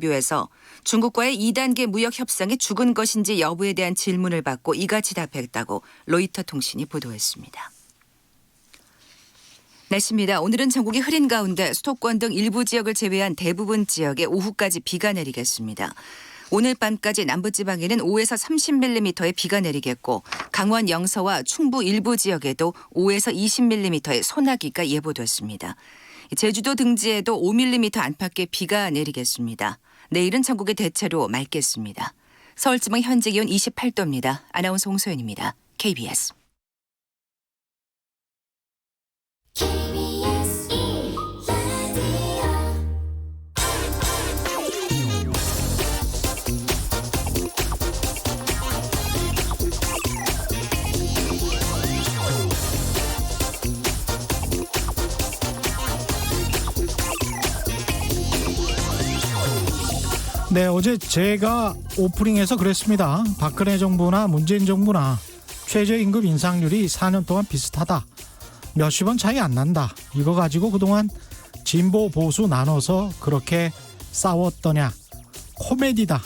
묘에서 중국과의 2단계 무역 협상이 죽은 것인지 여부에 대한 질문을 받고 이같이 답했다고 로이터 통신이 보도했습니다. 날씨입니다. 오늘은 전국이 흐린 가운데 수도권 등 일부 지역을 제외한 대부분 지역에 오후까지 비가 내리겠습니다. 오늘 밤까지 남부지방에는 5에서 30mm의 비가 내리겠고 강원 영서와 충부 일부 지역에도 5에서 20mm의 소나기가 예보됐습니다. 제주도 등지에도 5mm 안팎의 비가 내리겠습니다. 내일은 전국이 대체로 맑겠습니다. 서울지방 현재 기온 28도입니다. 아나운서 홍소연입니다. KBS. 네, 어제 제가 오프닝에서 그랬습니다. 박근혜 정부나 문재인 정부나 최저임금 인상률이 4년 동안 비슷하다. 몇십 원 차이 안 난다. 이거 가지고 그동안 진보 보수 나눠서 그렇게 싸웠더냐. 코미디다.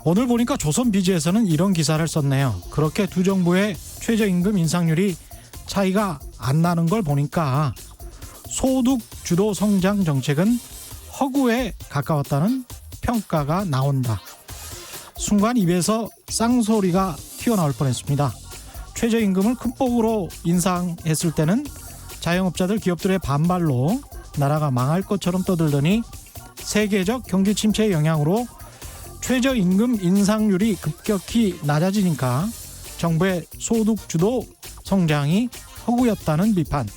오늘 보니까 조선비즈에서는 이런 기사를 썼네요. 그렇게 두 정부의 최저임금 인상률이 차이가 안 나는 걸 보니까 소득 주도 성장 정책은 허구에 가까웠다는 평가가 나온다. 순간 입에서 쌍소리가 튀어나올 뻔했습니다. 최저임금을 큰 폭으로 인상했을 때는 자영업자들 기업들의 반발로 나라가 망할 것처럼 떠들더니 세계적 경기 침체의 영향으로 최저임금 인상률이 급격히 낮아지니까 정부의 소득 주도 성장이 허구였다는 비판.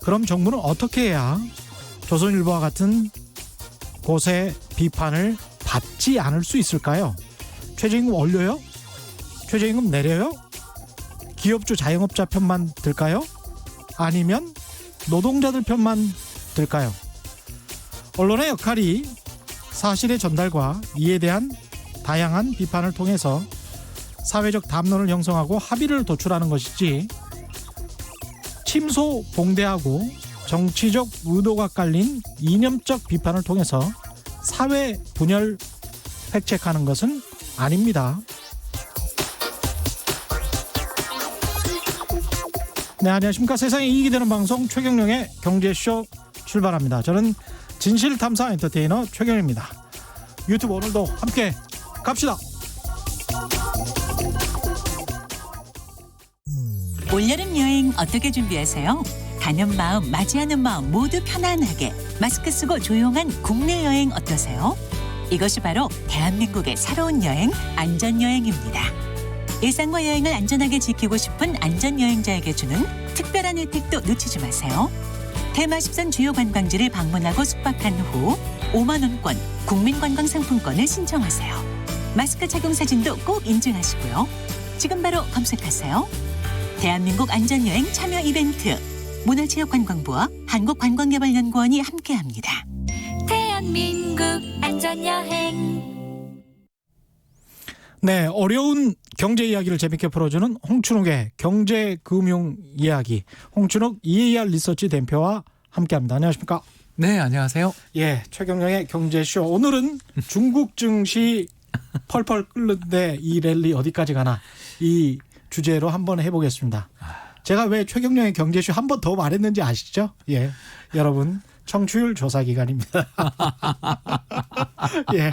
그럼 정부는 어떻게 해야 조선일보와 같은 곳의 비판을 받지 않을 수 있을까요? 최저임금 올려요? 최저임금 내려요? 기업주 자영업자 편만 들까요? 아니면 노동자들 편만 들까요? 언론의 역할이 사실의 전달과 이에 대한 다양한 비판을 통해서 사회적 담론을 형성하고 합의를 도출하는 것이지 침소봉대하고 정치적 의도가 깔린 이념적 비판을 통해서 사회 분열 획책하는 것은 아닙니다. 네, 안녕하십니까. 세상에 이익이 되는 방송 최경영의 경제쇼 출발합니다. 저는 진실탐사 엔터테이너 최경영입니다. 유튜브 오늘도 함께 갑시다. 올여름 여행 어떻게 준비하세요? 가는 마음, 맞이하는 마음 모두 편안하게 마스크 쓰고 조용한 국내 여행 어떠세요? 이것이 바로 대한민국의 새로운 여행, 안전여행입니다. 일상과 여행을 안전하게 지키고 싶은 안전여행자에게 주는 특별한 혜택도 놓치지 마세요. 테마 10선 주요 관광지를 방문하고 숙박한 후 5만 원권 국민관광상품권을 신청하세요. 마스크 착용 사진도 꼭 인증하시고요. 지금 바로 검색하세요. 대한민국 안전여행 참여 이벤트. 문화체육관광부와 한국관광개발연구원이 함께합니다. 대한민국 안전여행. 네, 어려운 경제 이야기를 재밌게 풀어주는 홍춘욱의 경제금융 이야기. 홍춘욱 EAR 리서치 대표와 함께합니다. 안녕하십니까? 네, 안녕하세요. 예, 최경영의 경제쇼. 오늘은 중국 증시 펄펄 끓는데 이 랠리 어디까지 가나 이 주제로 한번 해보겠습니다. 제가 왜 최경영의 경제쇼 한 번 더 말했는지 아시죠? 예, 여러분 청취율 조사 기간입니다. 예,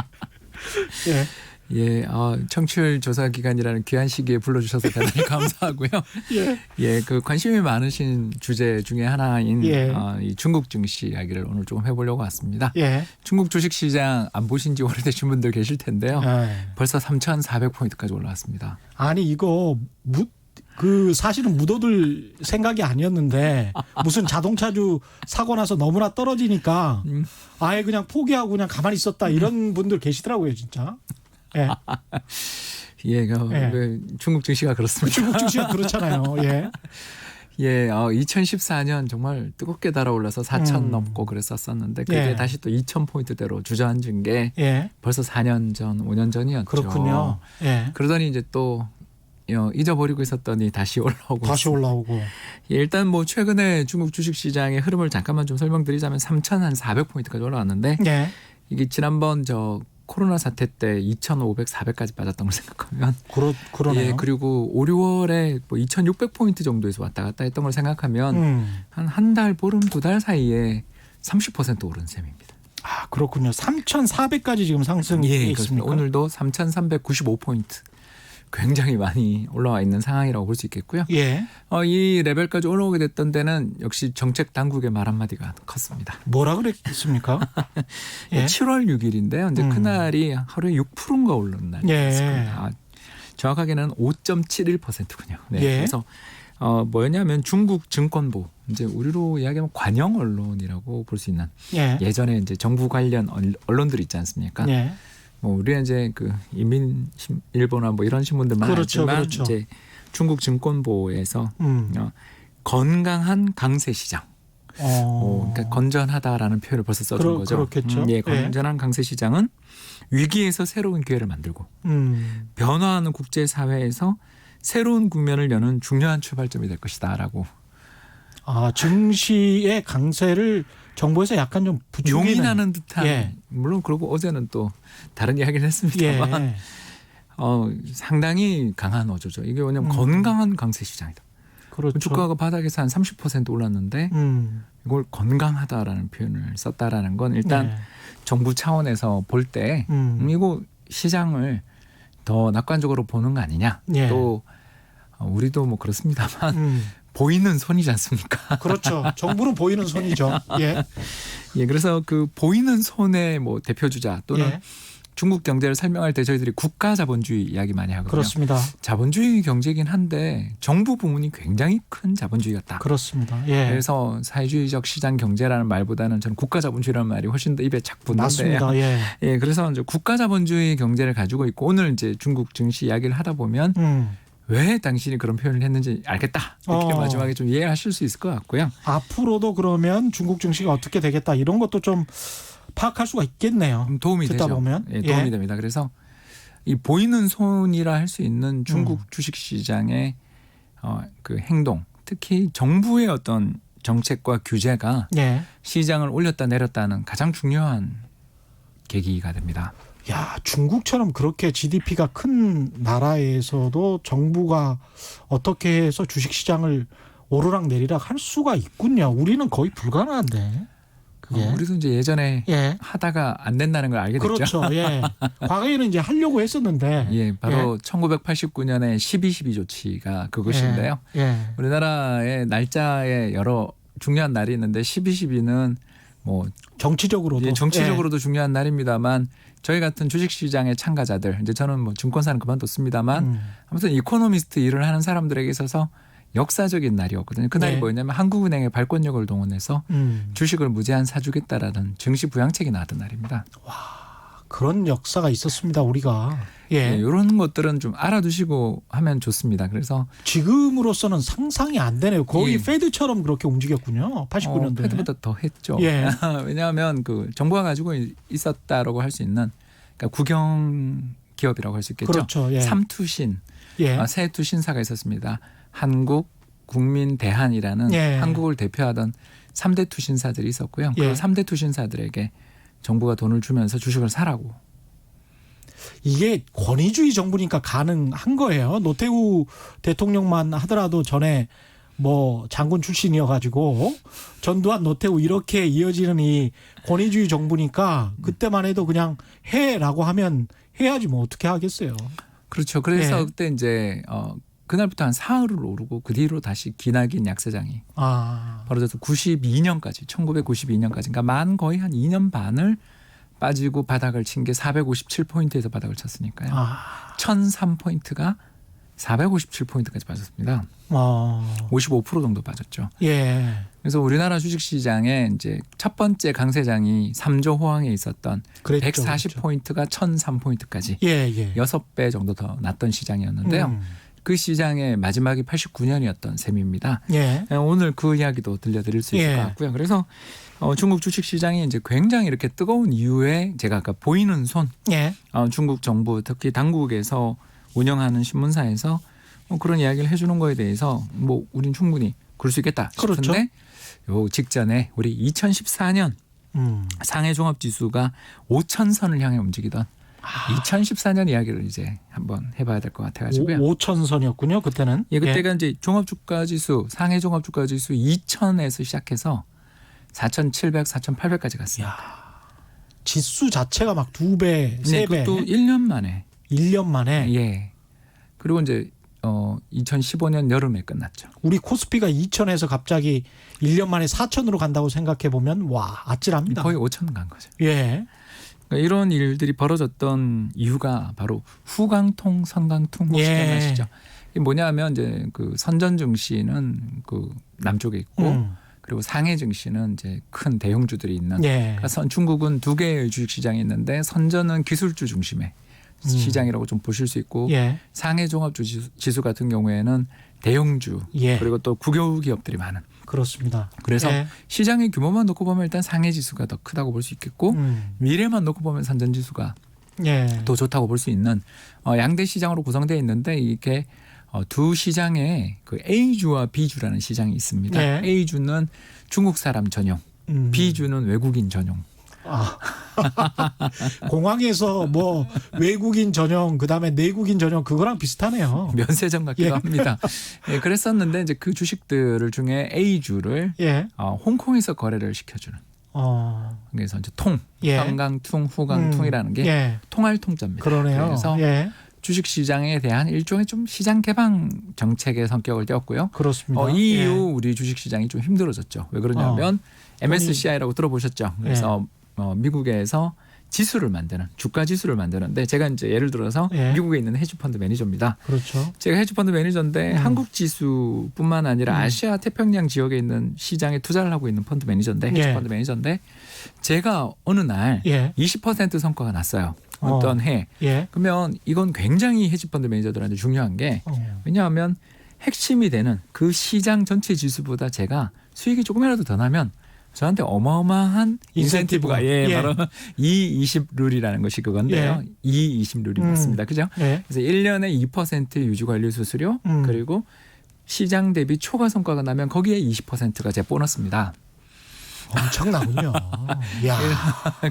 예. 예, 청취율 조사 기간이라는 귀한 시기에 불러주셔서 대단히 감사하고요. 예. 예, 그 관심이 많으신 주제 중에 하나인 예. 이 중국 증시 이야기를 오늘 조금 해보려고 왔습니다. 예. 중국 주식시장 안 보신 지 오래되신 분들 계실 텐데요. 예. 벌써 3,400포인트까지 올라왔습니다. 아니 이거 사실은 묻어둘 생각이 아니었는데 무슨 자동차주 사고 나서 너무나 떨어지니까 아예 그냥 포기하고 그냥 가만히 있었다 이런 분들 계시더라고요, 진짜. 예. 예, 예. 중국 증시가 그렇습니다. 중국 증시가 그렇잖아요. 예. 예, 2014년 정말 뜨겁게 달아올라서 4,000 넘고 그랬었었는데 그게 예. 다시 또 2,000포인트대로 주저앉은 게 예. 벌써 4년 전, 5년 전이었죠. 그렇군요. 예. 그러더니 이제 또 잊어버리고 있었더니 다시 올라오고 다시 올라오고. 예, 일단 뭐 최근에 중국 주식시장의 흐름을 잠깐만 좀 설명드리자면 3,400포인트까지 올라왔는데 예. 이게 지난번 저 코로나 사태 때 2,500, 400까지 빠졌던 걸 생각하면 그러네요. 예, 그리고 5, 6월에 뭐 2,600포인트 정도에서 왔다 갔다 했던 걸 생각하면 한 달 보름 2달 사이에 30% 오른 셈입니다. 아, 그렇군요. 3,400까지 지금 상승이 예, 있습니까? 그렇습니다. 오늘도 3,395포인트. 굉장히 많이 올라와 있는 상황이라고 볼 수 있겠고요. 예. 이 레벨까지 올라오게 됐던 데는 역시 정책 당국의 말 한마디가 컸습니다. 뭐라 그랬습니까? 예. 7월 6일인데요. 이제 그날이 하루에 6%인가 오른 날이었습니다. 예. 정확하게는 5.71%군요. 네. 예. 그래서 뭐였냐면 중국 증권보, 이제 우리로 이야기하면 관영 언론이라고 볼 수 있는 예. 예전에 이제 정부 관련 언론들 있지 않습니까? 예. 뭐 우리는 이제 그 인민일보나 뭐 이런 신문들만 그렇죠, 알지만 그렇죠. 이제 중국 증권보에서 건강한 강세 시장, 그러니까 건전하다라는 표현을 벌써 써준 거죠. 그렇겠죠. 예, 건전한 강세 시장은 위기에서 새로운 기회를 만들고 변화하는 국제 사회에서 새로운 국면을 여는 중요한 출발점이 될 것이다라고. 아, 증시의 강세를 정부에서 약간 좀 부추기는. 용인하는 듯한. 예. 물론 그러고 어제는 또 다른 이야기를 했습니다만 예. 상당히 강한 어조죠. 이게 왜냐하면 건강한 강세 시장이다. 그렇죠. 주가가 바닥에서 한 30% 올랐는데 이걸 건강하다라는 표현을 썼다라는 건 일단 예. 정부 차원에서 볼 때 이거 시장을 더 낙관적으로 보는 거 아니냐. 예. 또 우리도 뭐 그렇습니다만 보이는 손이지 않습니까? 그렇죠. 정부는 보이는 손이죠. 예. 예, 그래서 그 보이는 손의 뭐 대표 주자 또는 예. 중국 경제를 설명할 때 저희들이 국가 자본주의 이야기 많이 하거든요. 그렇습니다. 자본주의 경제긴 한데 정부 부문이 굉장히 큰 자본주의였다. 그렇습니다. 예. 그래서 사회주의적 시장 경제라는 말보다는 저는 국가 자본주의라는 말이 훨씬 더 입에 착 붙는데. 맞습니다. 예. 예, 그래서 이제 국가 자본주의 경제를 가지고 있고 오늘 이제 중국 증시 이야기를 하다 보면 왜 당신이 그런 표현을 했는지 알겠다. 이렇게 마지막에 좀 이해하실 수 있을 것 같고요. 앞으로도 그러면 중국 증시가 어떻게 되겠다 이런 것도 좀 파악할 수가 있겠네요. 도움이 듣다 되죠. 보면. 예, 도움이 예. 됩니다. 그래서 이 보이는 손이라 할 수 있는 중국 주식시장의 그 행동, 특히 정부의 어떤 정책과 규제가 예. 시장을 올렸다 내렸다는 가장 중요한 계기가 됩니다. 야, 중국처럼 그렇게 GDP가 큰 나라에서도 정부가 어떻게 해서 주식시장을 오르락 내리락 할 수가 있군요. 우리는 거의 불가능한데. 그게. 우리도 이제 예전에 예. 하다가 안 된다는 걸 알게 됐죠. 그렇죠. 예. 과거에는 이제 하려고 했었는데. 예, 바로 1989년에 12.12 조치가 그것인데요. 예. 우리나라의 날짜에 여러 중요한 날이 있는데 12.12는 뭐 정치적으로도. 예, 정치적으로도 중요한 날입니다만 저희 같은 주식시장의 참가자들, 이제 저는 뭐 증권사는 그만뒀습니다만 아무튼 이코노미스트 일을 하는 사람들에게 있어서 역사적인 날이었거든요. 그날이 네. 뭐였냐면 한국은행의 발권력을 동원해서 주식을 무제한 사주겠다라는 증시 부양책이 나왔던 날입니다. 그런 역사가 있었습니다. 우리가. 예. 이런 것들은 좀 알아두시고 하면 좋습니다. 그래서 지금으로서는 상상이 안 되네요. 거의 예. 페드처럼 그렇게 움직였군요. 89년도에. 패드보다 더 했죠. 예. 왜냐하면 그 정부가 가지고 있었다라고 할 수 있는 그러니까 국영 기업이라고 할 수 있겠죠. 그렇죠. 예. 삼투신, 예. 세 투신사가 있었습니다. 한국, 국민, 대한이라는 예. 한국을 대표하던 3대 투신사들이 있었고요. 예. 그 3대 투신사들에게 정부가 돈을 주면서 주식을 사라고. 이게 권위주의 정부니까 가능한 거예요. 노태우 대통령만 하더라도 전에 뭐 장군 출신이어가지고 전두환 노태우 이렇게 이어지는 이 권위주의 정부니까 그때만 해도 그냥 해라고 하면 해야지 뭐 어떻게 하겠어요. 그렇죠. 그래서 예. 그때 이제 그날부터 한 사흘을 오르고 그 뒤로 다시 기나긴 약세장이 벌어져서 92년까지 1992년까지 그러니까 만 거의 한 2년 반을 빠지고 바닥을 친 게 457포인트에서 바닥을 쳤으니까요. 1003포인트가 457포인트까지 빠졌습니다. 55% 정도 빠졌죠. 예. 그래서 우리나라 주식시장에 이제 첫 번째 강세장이 3조 호황에 있었던 그랬죠, 140포인트가 1003포인트까지 예, 예. 6배 정도 더 났던 시장이었는데요. 그 시장의 마지막이 89년이었던 셈입니다. 예. 오늘 그 이야기도 들려드릴 수 있을 예. 것 같고요. 그래서 중국 주식시장이 이제 굉장히 이렇게 뜨거운 이유에 제가 아까 보이는 손 예. 중국 정부 특히 당국에서 운영하는 신문사에서 그런 이야기를 해주는 거에 대해서 뭐 우린 충분히 그럴 수 있겠다 싶은데 그렇죠. 요 직전에 우리 2014년 상해 종합 지수가 5,000선을 향해 움직이던 2014년 이야기를 이제 한번 해봐야 될 것 같아가지고요. 5,000선이었군요. 그때는. 예, 그때가 이제 종합주가지수 상해 종합주가지수 2,000에서 시작해서 4,700, 4,800까지 갔습니다. 지수 자체가 막 2배, 3배. 네, 그것도 1년 만에. 1년 만에. 예. 그리고 이제 2015년 여름에 끝났죠. 우리 코스피가 2,000에서 갑자기 1년 만에 4,000으로 간다고 생각해 보면 와 아찔합니다. 거의 5,000 간 거죠. 예. 그러니까 이런 일들이 벌어졌던 이유가 바로 후강통, 선강통 혹시 기억나시죠? 이게 뭐냐면 이제 그 선전 증시는 그 남쪽에 있고 그리고 상해 증시는 이제 큰 대형주들이 있는. 예. 그러니까 중국은 두 개의 주식 시장이 있는데 선전은 기술주 중심의 시장이라고 좀 보실 수 있고 예. 상해 종합주 지수 같은 경우에는 대형주 예. 그리고 또 국有기업들이 많은. 그렇습니다. 그래서 예. 시장의 규모만 놓고 보면 일단 상해 지수가 더 크다고 볼 수 있겠고 미래만 놓고 보면 선전 지수가 예. 더 좋다고 볼 수 있는 양대 시장으로 구성되어 있는데 이게 두 시장에 그 A주와 B주라는 시장이 있습니다. 예. A주는 중국 사람 전용, B주는 외국인 전용. 공항에서 뭐 외국인 전용 그다음에 내국인 전용 그거랑 비슷하네요. 면세점 같기도 예. 합니다. 예, 그랬었는데 이제 그 주식들 중에 A주를 예. 홍콩에서 거래를 시켜주는. 그래서 이제 통, 예. 선강통, 후강통이라는 게 예. 통할 통자입니다. 그러네요. 그래서 예. 주식 시장에 대한 일종의 좀 시장 개방 정책의 성격을 띄었고요. 그렇습니다. 이 예. 이후 우리 주식 시장이 좀 힘들어졌죠. 왜 그러냐면 MSCI라고 들어보셨죠. 그래서 미국에서 지수를 만드는 주가 지수를 만드는데 제가 이제 예를 들어서 예. 미국에 있는 헤지펀드 매니저입니다. 그렇죠. 제가 헤지펀드 매니저인데 한국 지수뿐만 아니라 아시아 태평양 지역에 있는 시장에 투자를 하고 있는 펀드 매니저인데 헤지펀드 매니저인데 제가 어느 날 예. 20% 성과가 났어요. 어떤 해. 예. 그러면 이건 굉장히 헤지펀드 매니저들한테 중요한 게 왜냐하면 핵심이 되는 그 시장 전체 지수보다 제가 수익이 조금이라도 더 나면 저한테 어마어마한 인센티브가 예. 바로 2-20 룰이라는 것이 그건데요. 2-20 룰이 맞습니다. 그죠? 예. 그래서 1년에 2% 유지 관리 수수료 그리고 시장 대비 초과 성과가 나면 거기에 20%가 제 보너스입니다. 엄청나군요. 야.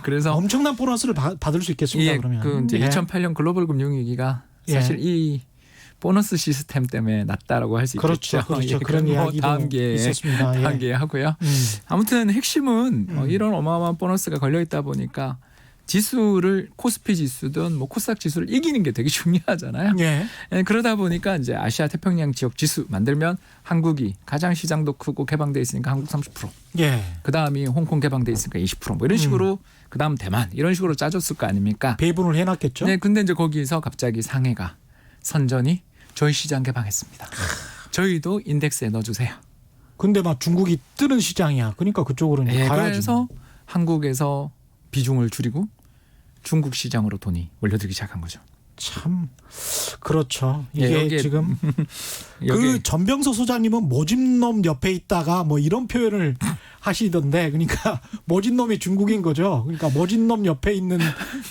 그래서 엄청난 보너스를 받을 수 있겠습니다. 그러면. 그 이제 예. 2008년 글로벌 금융위기가 사실 이 보너스 시스템 때문에 났다라고 할 수 있겠죠. 그렇죠. 그런 이야기도 다음 기회에 있었습니다. 다음 기회에 하고요. 아무튼 핵심은 이런 어마어마한 보너스가 걸려 있다 보니까 지수를 코스피 지수든 뭐 코스닥 지수를 이기는 게 되게 중요하잖아요. 예. 그러다 보니까 이제 아시아 태평양 지역 지수 만들면 한국이 가장 시장도 크고 개방돼 있으니까 한국 30%. 예. 그다음이 홍콩 개방돼 있으니까 20%. 뭐 이런 식으로 그다음 대만 이런 식으로 짜줬을 거 아닙니까? 배분을 해놨겠죠. 네, 근데 이제 거기서 갑자기 상해가 선전이 저희 시장 개방했습니다. 저희도 인덱스에 넣어주세요. 근데 막 중국이 뜨는 시장이야. 그러니까 그쪽으로 이제 가야지. 그래서 한국에서 비중을 줄이고 중국 시장으로 돈이 몰려들기 시작한 거죠. 참 그렇죠. 이게 여기에 지금 그 여기에 전병서 소장님은 모진놈 옆에 있다가 뭐 이런 표현을 하시던데 그러니까 모진놈이 중국인 거죠. 그러니까 모진놈 옆에 있는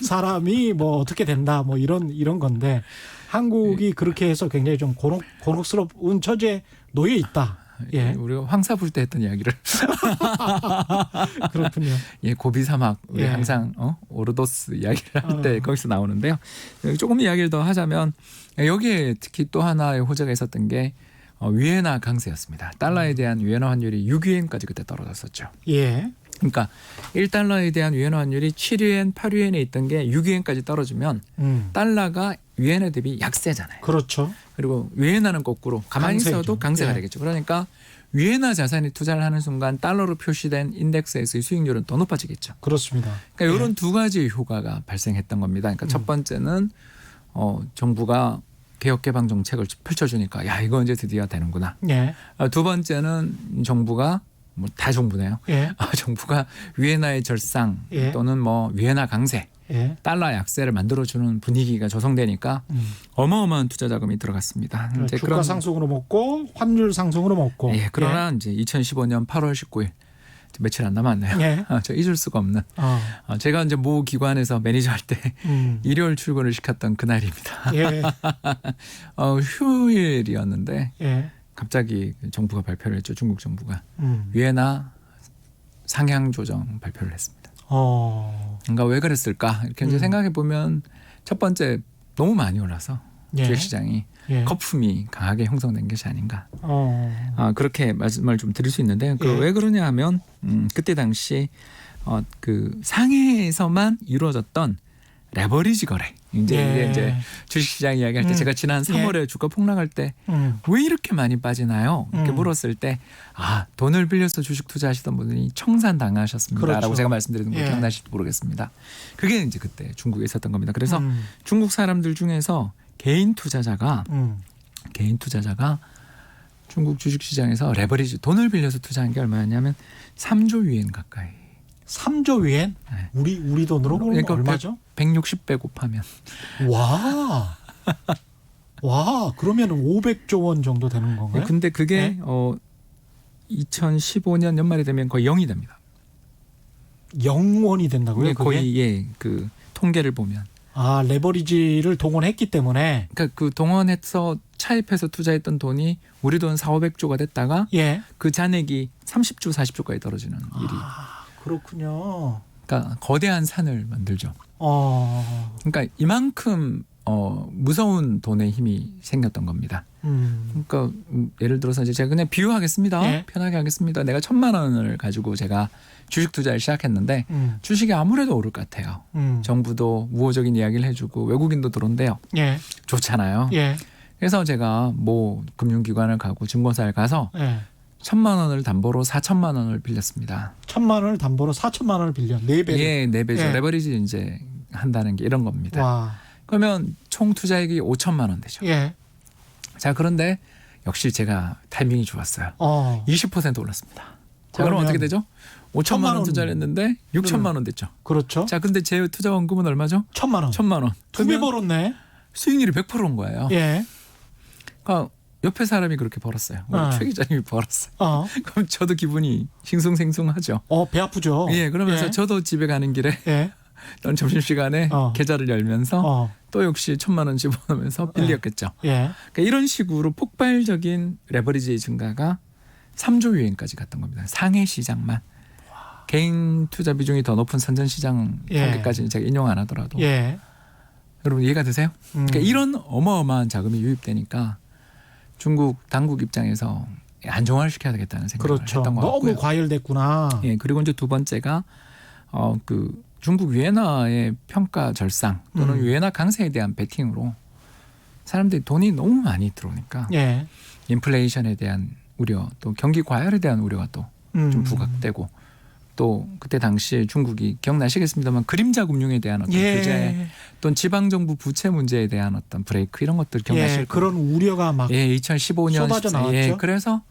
사람이 뭐 어떻게 된다 뭐 이런 건데 한국이 그렇게 해서 굉장히 좀 곤혹스러운 처지에 놓여 있다. 예. 우리가 황사불 때 했던 이야기를 그렇군요. 고비 사막 우리 예. 항상 오르도스 이야기를 할 때 거기서 나오는데요. 조금 이야기를 더 하자면 여기에 특히 또 하나의 호재가 있었던 게 위엔화 강세였습니다. 달러에 대한 위엔화 환율이 6위엔까지 그때 떨어졌었죠. 예. 그러니까 1달러에 대한 위엔화 환율이 7위엔, 8위엔에 있던 게 6위엔까지 떨어지면 달러가 위엔화 대비 약세잖아요. 그렇죠. 그리고 위엔화는 거꾸로 가만히 강세죠. 있어도 강세가 예. 되겠죠. 그러니까 위엔화 자산에 투자를 하는 순간 달러로 표시된 인덱스에서의 수익률은 더 높아지겠죠. 그렇습니다. 그러니까 이런 두 가지의 효과가 발생했던 겁니다. 그러니까 첫 번째는 정부가 개혁 개방 정책을 펼쳐주니까 야 이거 이제 드디어 되는구나. 예. 두 번째는 정부가 뭐 다 정부네요. 예. 정부가 위엔화의 절상 예. 또는 뭐 위엔화 강세, 예. 달러 약세를 만들어주는 분위기가 조성되니까 어마어마한 투자 자금이 들어갔습니다. 이제 주가 상승으로 먹고 환율 상승으로 먹고. 예, 그러나 이제 2015년 8월 19일 며칠 안 남았네요. 예. 저 잊을 수가 없는. 제가 이제 모 기관에서 매니저 할 때 일요일 출근을 시켰던 그날입니다. 예. 휴일이었는데 예. 갑자기 정부가 발표를 했죠. 중국 정부가 위엔화 상향 조정 발표를 했습니다. 그러니까 왜 그랬을까 이렇게 이제 생각해 보면 첫 번째 너무 많이 올라서 예. 주식시장이 예. 거품이 강하게 형성된 것이 아닌가. 어. 그렇게 말씀을 좀 드릴 수 있는데 예. 왜 그러냐 하면 그때 당시 그 상해에서만 이루어졌던 레버리지 거래. 이제 주식시장 이야기할 때 제가 지난 3월에 주가 폭락할 때 왜 이렇게 많이 빠지나요? 이렇게 물었을 때 돈을 빌려서 주식 투자하시던 분들이 청산당하셨습니다라고 그렇죠. 제가 말씀드리는 거 예. 기억나실지 모르겠습니다. 그게 이제 그때 중국에 있었던 겁니다. 그래서 중국 사람들 중에서 개인 투자자가 중국 주식시장에서 레버리지 돈을 빌려서 투자한 게 얼마였냐면 3조 위엔 가까이. 3조 위엔? 네. 우리 돈으로 그러면 그러니까 얼마죠? 160배 곱하면 와, 그러면 500조 원 정도 되는 건가요? 근데 그게 네. 2015년 연말이 되면 거의 0이 됩니다. 0원이 된다고요? 그게? 거의 그 통계를 보면. 레버리지를 동원했기 때문에. 그러니까 그 동원해서 차입해서 투자했던 돈이 우리 돈 4,500조가 됐다가 예. 그 잔액이 30조, 40조까지 떨어지는 일이. 그렇군요. 그러니까 거대한 산을 만들죠. 어. 그러니까 이만큼 무서운 돈의 힘이 생겼던 겁니다. 그러니까 예를 들어서 이제 제가 그냥 비유하겠습니다. 예. 편하게 하겠습니다. 내가 1,000만 원을 가지고 제가 주식 투자를 시작했는데 주식이 아무래도 오를 것 같아요. 정부도 우호적인 이야기를 해주고 외국인도 들어온대요. 예. 좋잖아요. 예. 그래서 제가 뭐 금융기관을 가고 증권사를 가서 예. 1,000만 원을 담보로 4,000만 원을 빌렸습니다. 1,000만 원을 담보로 4,000만 원을 빌려 4배. 예, 4배죠. 예. 레버리지 이제 한다는 게 이런 겁니다. 와. 그러면 총 투자액이 5천만 원 되죠. 예. 자, 그런데 역시 제가 타이밍이 좋았어요. 20% 올랐습니다. 자, 그럼 그러면 어떻게 되죠? 5천만 원 투자를 했는데 6천만 원 됐죠. 그렇죠. 자, 근데 제 투자 원금은 얼마죠? 1,000만 원. 1,000만 원. 2배 벌었네. 수익률이 100%인 거예요. 예. 그러니까 옆에 사람이 그렇게 벌었어요. 최 기자님이 벌었어요. 그럼 저도 기분이 싱숭생숭하죠. 배 아프죠. 예, 그러면서 저도 집에 가는 길에 예. 점심시간에 계좌를 열면서 또 역시 1,000만 원 집어넣으면서 빌렸겠죠. 예. 그러니까 이런 식으로 폭발적인 레버리지의 증가가 3조 위엔까지 갔던 겁니다. 상해 시장만. 개인 투자 비중이 더 높은 선전 시장 통계까지는 제가 인용 안 하더라도 예. 여러분 이해가 되세요? 그러니까 이런 어마어마한 자금이 유입되니까 중국 당국 입장에서 안정화를 시켜야 되겠다는 생각을 그렇죠. 했던 것 같고요. 너무 과열됐구나. 예, 그리고 이제 두 번째가 그 중국 위엔화의 평가 절상 또는 위엔화 강세에 대한 베팅으로 사람들이 돈이 너무 많이 들어오니까 예. 인플레이션에 대한 우려 또 경기 과열에 대한 우려가 또 좀 부각되고 또 그때 당시 중국이 기억나시겠습니다만 그림자 금융에 대한 어떤 규제 또는 지방 정부 부채 문제에 대한 어떤 브레이크 이런 것들 기억나실 거예요. 그런 우려가 막 2015년 쏟아져 나왔죠. 그래서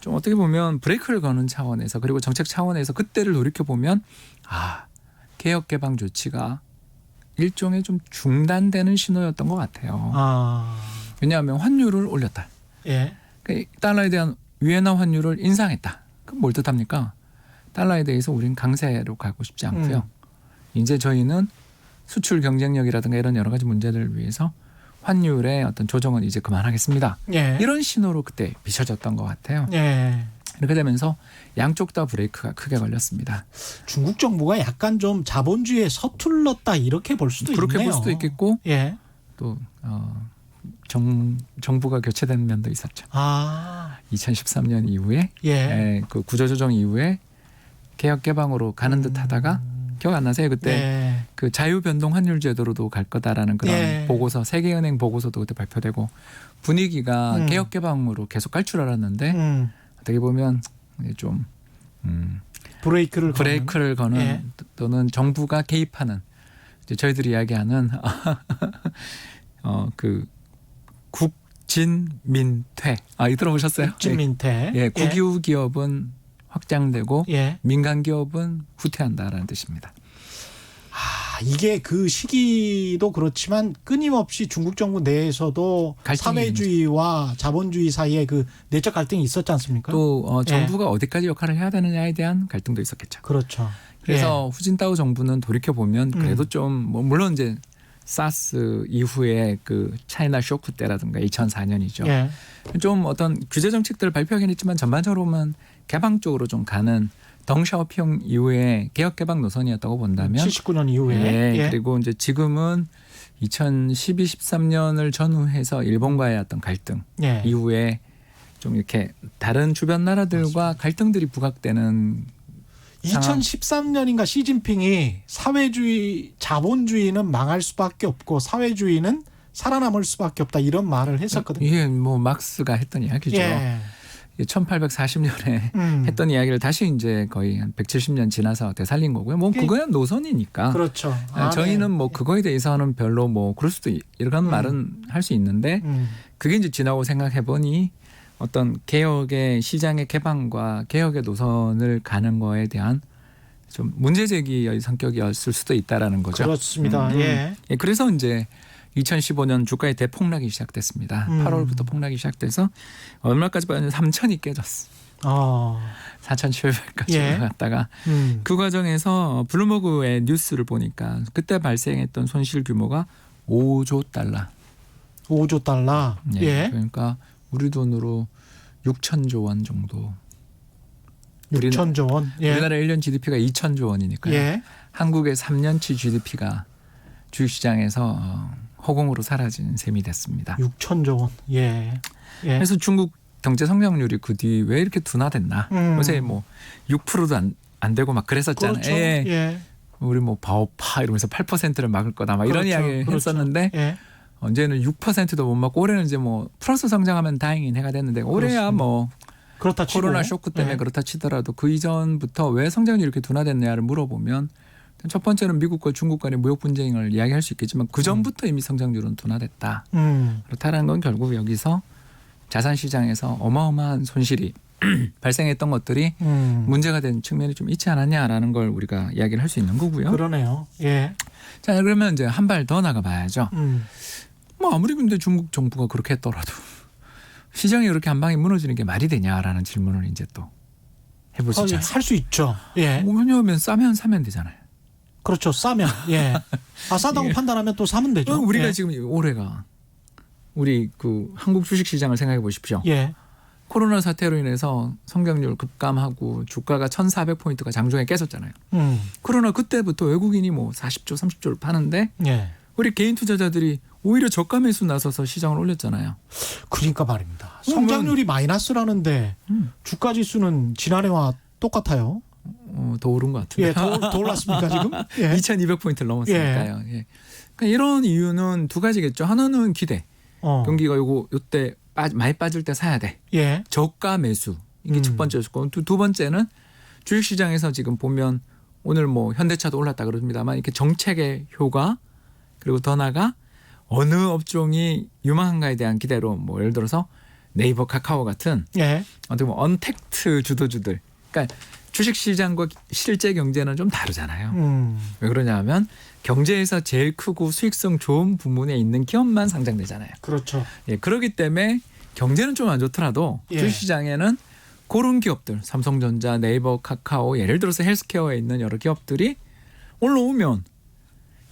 좀 어떻게 보면 브레이크를 거는 차원에서 그리고 정책 차원에서 그때를 돌이켜 보면 개혁 개방 조치가 일종의 좀 중단되는 신호였던 것 같아요. 왜냐하면 환율을 올렸다. 예. 그러니까 달러에 대한 위엔화 환율을 인상했다. 그럼 뭘 뜻합니까? 달러에 대해서 우리는 강세로 가고 싶지 않고요. 이제 저희는 수출 경쟁력이라든가 이런 여러 가지 문제들을 위해서 환율의 어떤 조정은 이제 그만하겠습니다. 예. 이런 신호로 그때 비춰졌던 것 같아요. 예. 이렇게 되면서 양쪽 다 브레이크가 크게 걸렸습니다. 중국 정부가 약간 좀 자본주의에 서툴렀다 이렇게 볼 수도 그렇게 있네요. 볼 수도 있겠고 예. 또 정부가 교체된 면도 있었죠. 2013년 이후에 그 구조조정 이후에 개혁 개방으로 가는 듯하다가 기억 안 나세요? 그때 그 자유변동 환율 제도로도 갈 거다라는 그런 보고서 세계은행 보고서도 그때 발표되고 분위기가 개혁 개방으로 계속 갈 줄 알았는데 어떻게 보면 좀 브레이크를 거는 또는 정부가 개입하는 이제 저희들이 이야기하는 그 국진민퇴 이 들어보셨어요? 국진민퇴. 예, 국유 기업은 확장되고 민간 기업은 후퇴한다라는 뜻입니다. 이게 그 시기도 그렇지만 끊임없이 중국 정부 내에서도 사회주의와 자본주의 사이에 그 내적 갈등이 있었지 않습니까? 또 정부가 어디까지 역할을 해야 되느냐에 대한 갈등도 있었겠죠. 그렇죠. 그래서 후진타오 정부는 돌이켜 보면 그래도 좀 물론 이제 사스 이후에 그 차이나 쇼크 때라든가 2004년이죠. 좀 어떤 규제 정책들을 발표하긴 했지만 전반적으로는 개방 쪽으로 좀 가는 덩샤오핑 이후에 개혁 개방 노선이었다고 본다면 79년 이후에 예, 그리고 이제 지금은 2012, 13년을 전후해서 일본과의 어떤 갈등 예. 이후에 좀 이렇게 다른 주변 나라들과 갈등들이 부각되는 2013년인가 시진핑이 사회주의 자본주의는 망할 수밖에 없고 사회주의는 살아남을 수밖에 없다 이런 말을 했었거든요. 이게 뭐 막스가 했던 이야기죠. 예. 1840년에 했던 이야기를 다시 이제 거의 한 170년 지나서 되살린 거고요. 뭐 그거야 노선이니까. 그렇죠. 저희는 네. 뭐 그거에 대해서는 별로 뭐 그럴 수도 이런 말은 할 수 있는데 그게 이제 지나고 생각해 보니 어떤 개혁의 시장의 개방과 개혁의 노선을 가는 거에 대한 좀 문제 제기의 성격이었을 수도 있다라는 거죠. 그렇습니다. 예. 예, 그래서 이제 2015년 주가의 대폭락이 시작됐습니다. 8월부터 폭락이 시작돼서 얼마까지 빠졌냐면 3천이 깨졌어. 4,700까지 예. 올라갔다가 그 과정에서 블룸버그의 뉴스를 보니까 그때 발생했던 손실 규모가 5조 달러. 5조 달러. 예. 예. 그러니까 우리 돈으로 6천조 원 정도. 6천조 원. 예. 우리나라 1년 GDP가 2천조 원이니까요. 예. 한국의 3년치 GDP가 주식시장에서 허공으로 사라진 셈이 됐습니다. 6천조 원. 예. 예. 그래서 중국 경제 성장률이 그 뒤 왜 이렇게 둔화됐나? 요새 뭐 6%도 안 되고 막 그랬었잖아요. 그렇죠. 예. 예. 우리 뭐 바오파 이러면서 8%를 막을 거다 막 이런 그렇죠. 이야기 그렇죠. 했었는데 예. 언제는 6%도 못 막고 올해는 이제 뭐 플러스 성장하면 다행인 해가 됐는데 올해야 그렇습니다. 뭐 그렇다 치고 코로나 쇼크 때문에 예. 그렇다 치더라도 그 이전부터 왜 성장률이 이렇게 둔화됐냐를 물어보면 첫 번째는 미국과 중국 간의 무역 분쟁을 이야기할 수 있겠지만 그 전부터 이미 성장률은 둔화됐다. 그렇다는 건 결국 여기서 자산 시장에서 어마어마한 손실이 발생했던 것들이 문제가 된 측면이 좀 있지 않았냐라는 걸 우리가 이야기를 할 수 있는 거고요. 그러네요. 예. 자, 그러면 이제 한 발 더 나가봐야죠. 뭐 아무리 근데 중국 정부가 그렇게 했더라도 시장이 이렇게 한 방에 무너지는 게 말이 되냐라는 질문을 이제 또 해보시죠. 할 수 있죠. 예. 뭐 왜냐하면 싸면 사면 되잖아요. 그렇죠. 싸면. 예. 싸다고 예. 판단하면 또 사면 되죠. 우리가 예. 지금 올해가 우리 그 한국 주식 시장을 생각해 보십시오. 예. 코로나 사태로 인해서 성장률 급감하고 주가가 1,400포인트가 장중에 깨졌잖아요. 그러나 그때부터 외국인이 뭐 40조, 30조를 파는데 예. 우리 개인 투자자들이 오히려 저가 매수 나서서 시장을 올렸잖아요. 그러니까 말입니다. 성장률이 마이너스라는데 주가 지수는 지난해와 똑같아요. 더 오른 것 같은데. 예, 더 올랐습니까 지금? 예. 2,200포인트를 넘었으니까요. 예. 그러니까 이런 이유는 두 가지겠죠. 하나는 기대. 경기가 요때 많이 빠질 때 사야 돼. 예. 저가 매수. 이게 첫 번째였고 두 번째는 주식시장에서 지금 보면 오늘 뭐 현대차도 올랐다 그럽니다만 이렇게 정책의 효과 그리고 더 나아가 어느 업종이 유망한가에 대한 기대로 뭐 예를 들어서 네이버, 카카오 같은 예. 어떻게 보면 언택트 주도주들. 그러니까 주식시장과 실제 경제는 좀 다르잖아요. 왜 그러냐면 경제에서 제일 크고 수익성 좋은 부문에 있는 기업만 상장되잖아요. 그렇죠. 예, 그렇기 때문에 경제는 좀 안 좋더라도 예. 주식시장에는 그런 기업들, 삼성전자, 네이버, 카카오, 예를 들어서 헬스케어에 있는 여러 기업들이 올라오면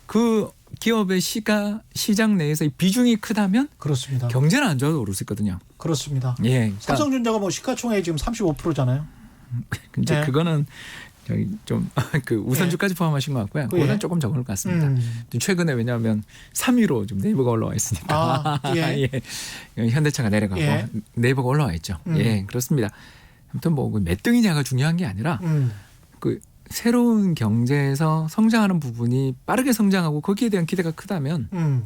그 기업의 시장 내에서 비중이 크다면 그렇습니다. 경제는 안 좋아도 오를 수 있거든요. 그렇습니다. 예, 그러니까 삼성전자가 뭐 시가총액 지금 35%잖아요. 이제 네. 그거는 저기 좀 그 우선주까지 포함하신 것 같고요. 그거는 예. 조금 적을 것 같습니다. 최근에 왜냐하면 3위로 좀 네이버가 올라와 있으니까 예. 예. 현대차가 내려가고 예. 네이버가 올라와 있죠. 예, 그렇습니다. 아무튼 뭐 몇 등이냐가 중요한 게 아니라 그 새로운 경제에서 성장하는 부분이 빠르게 성장하고 거기에 대한 기대가 크다면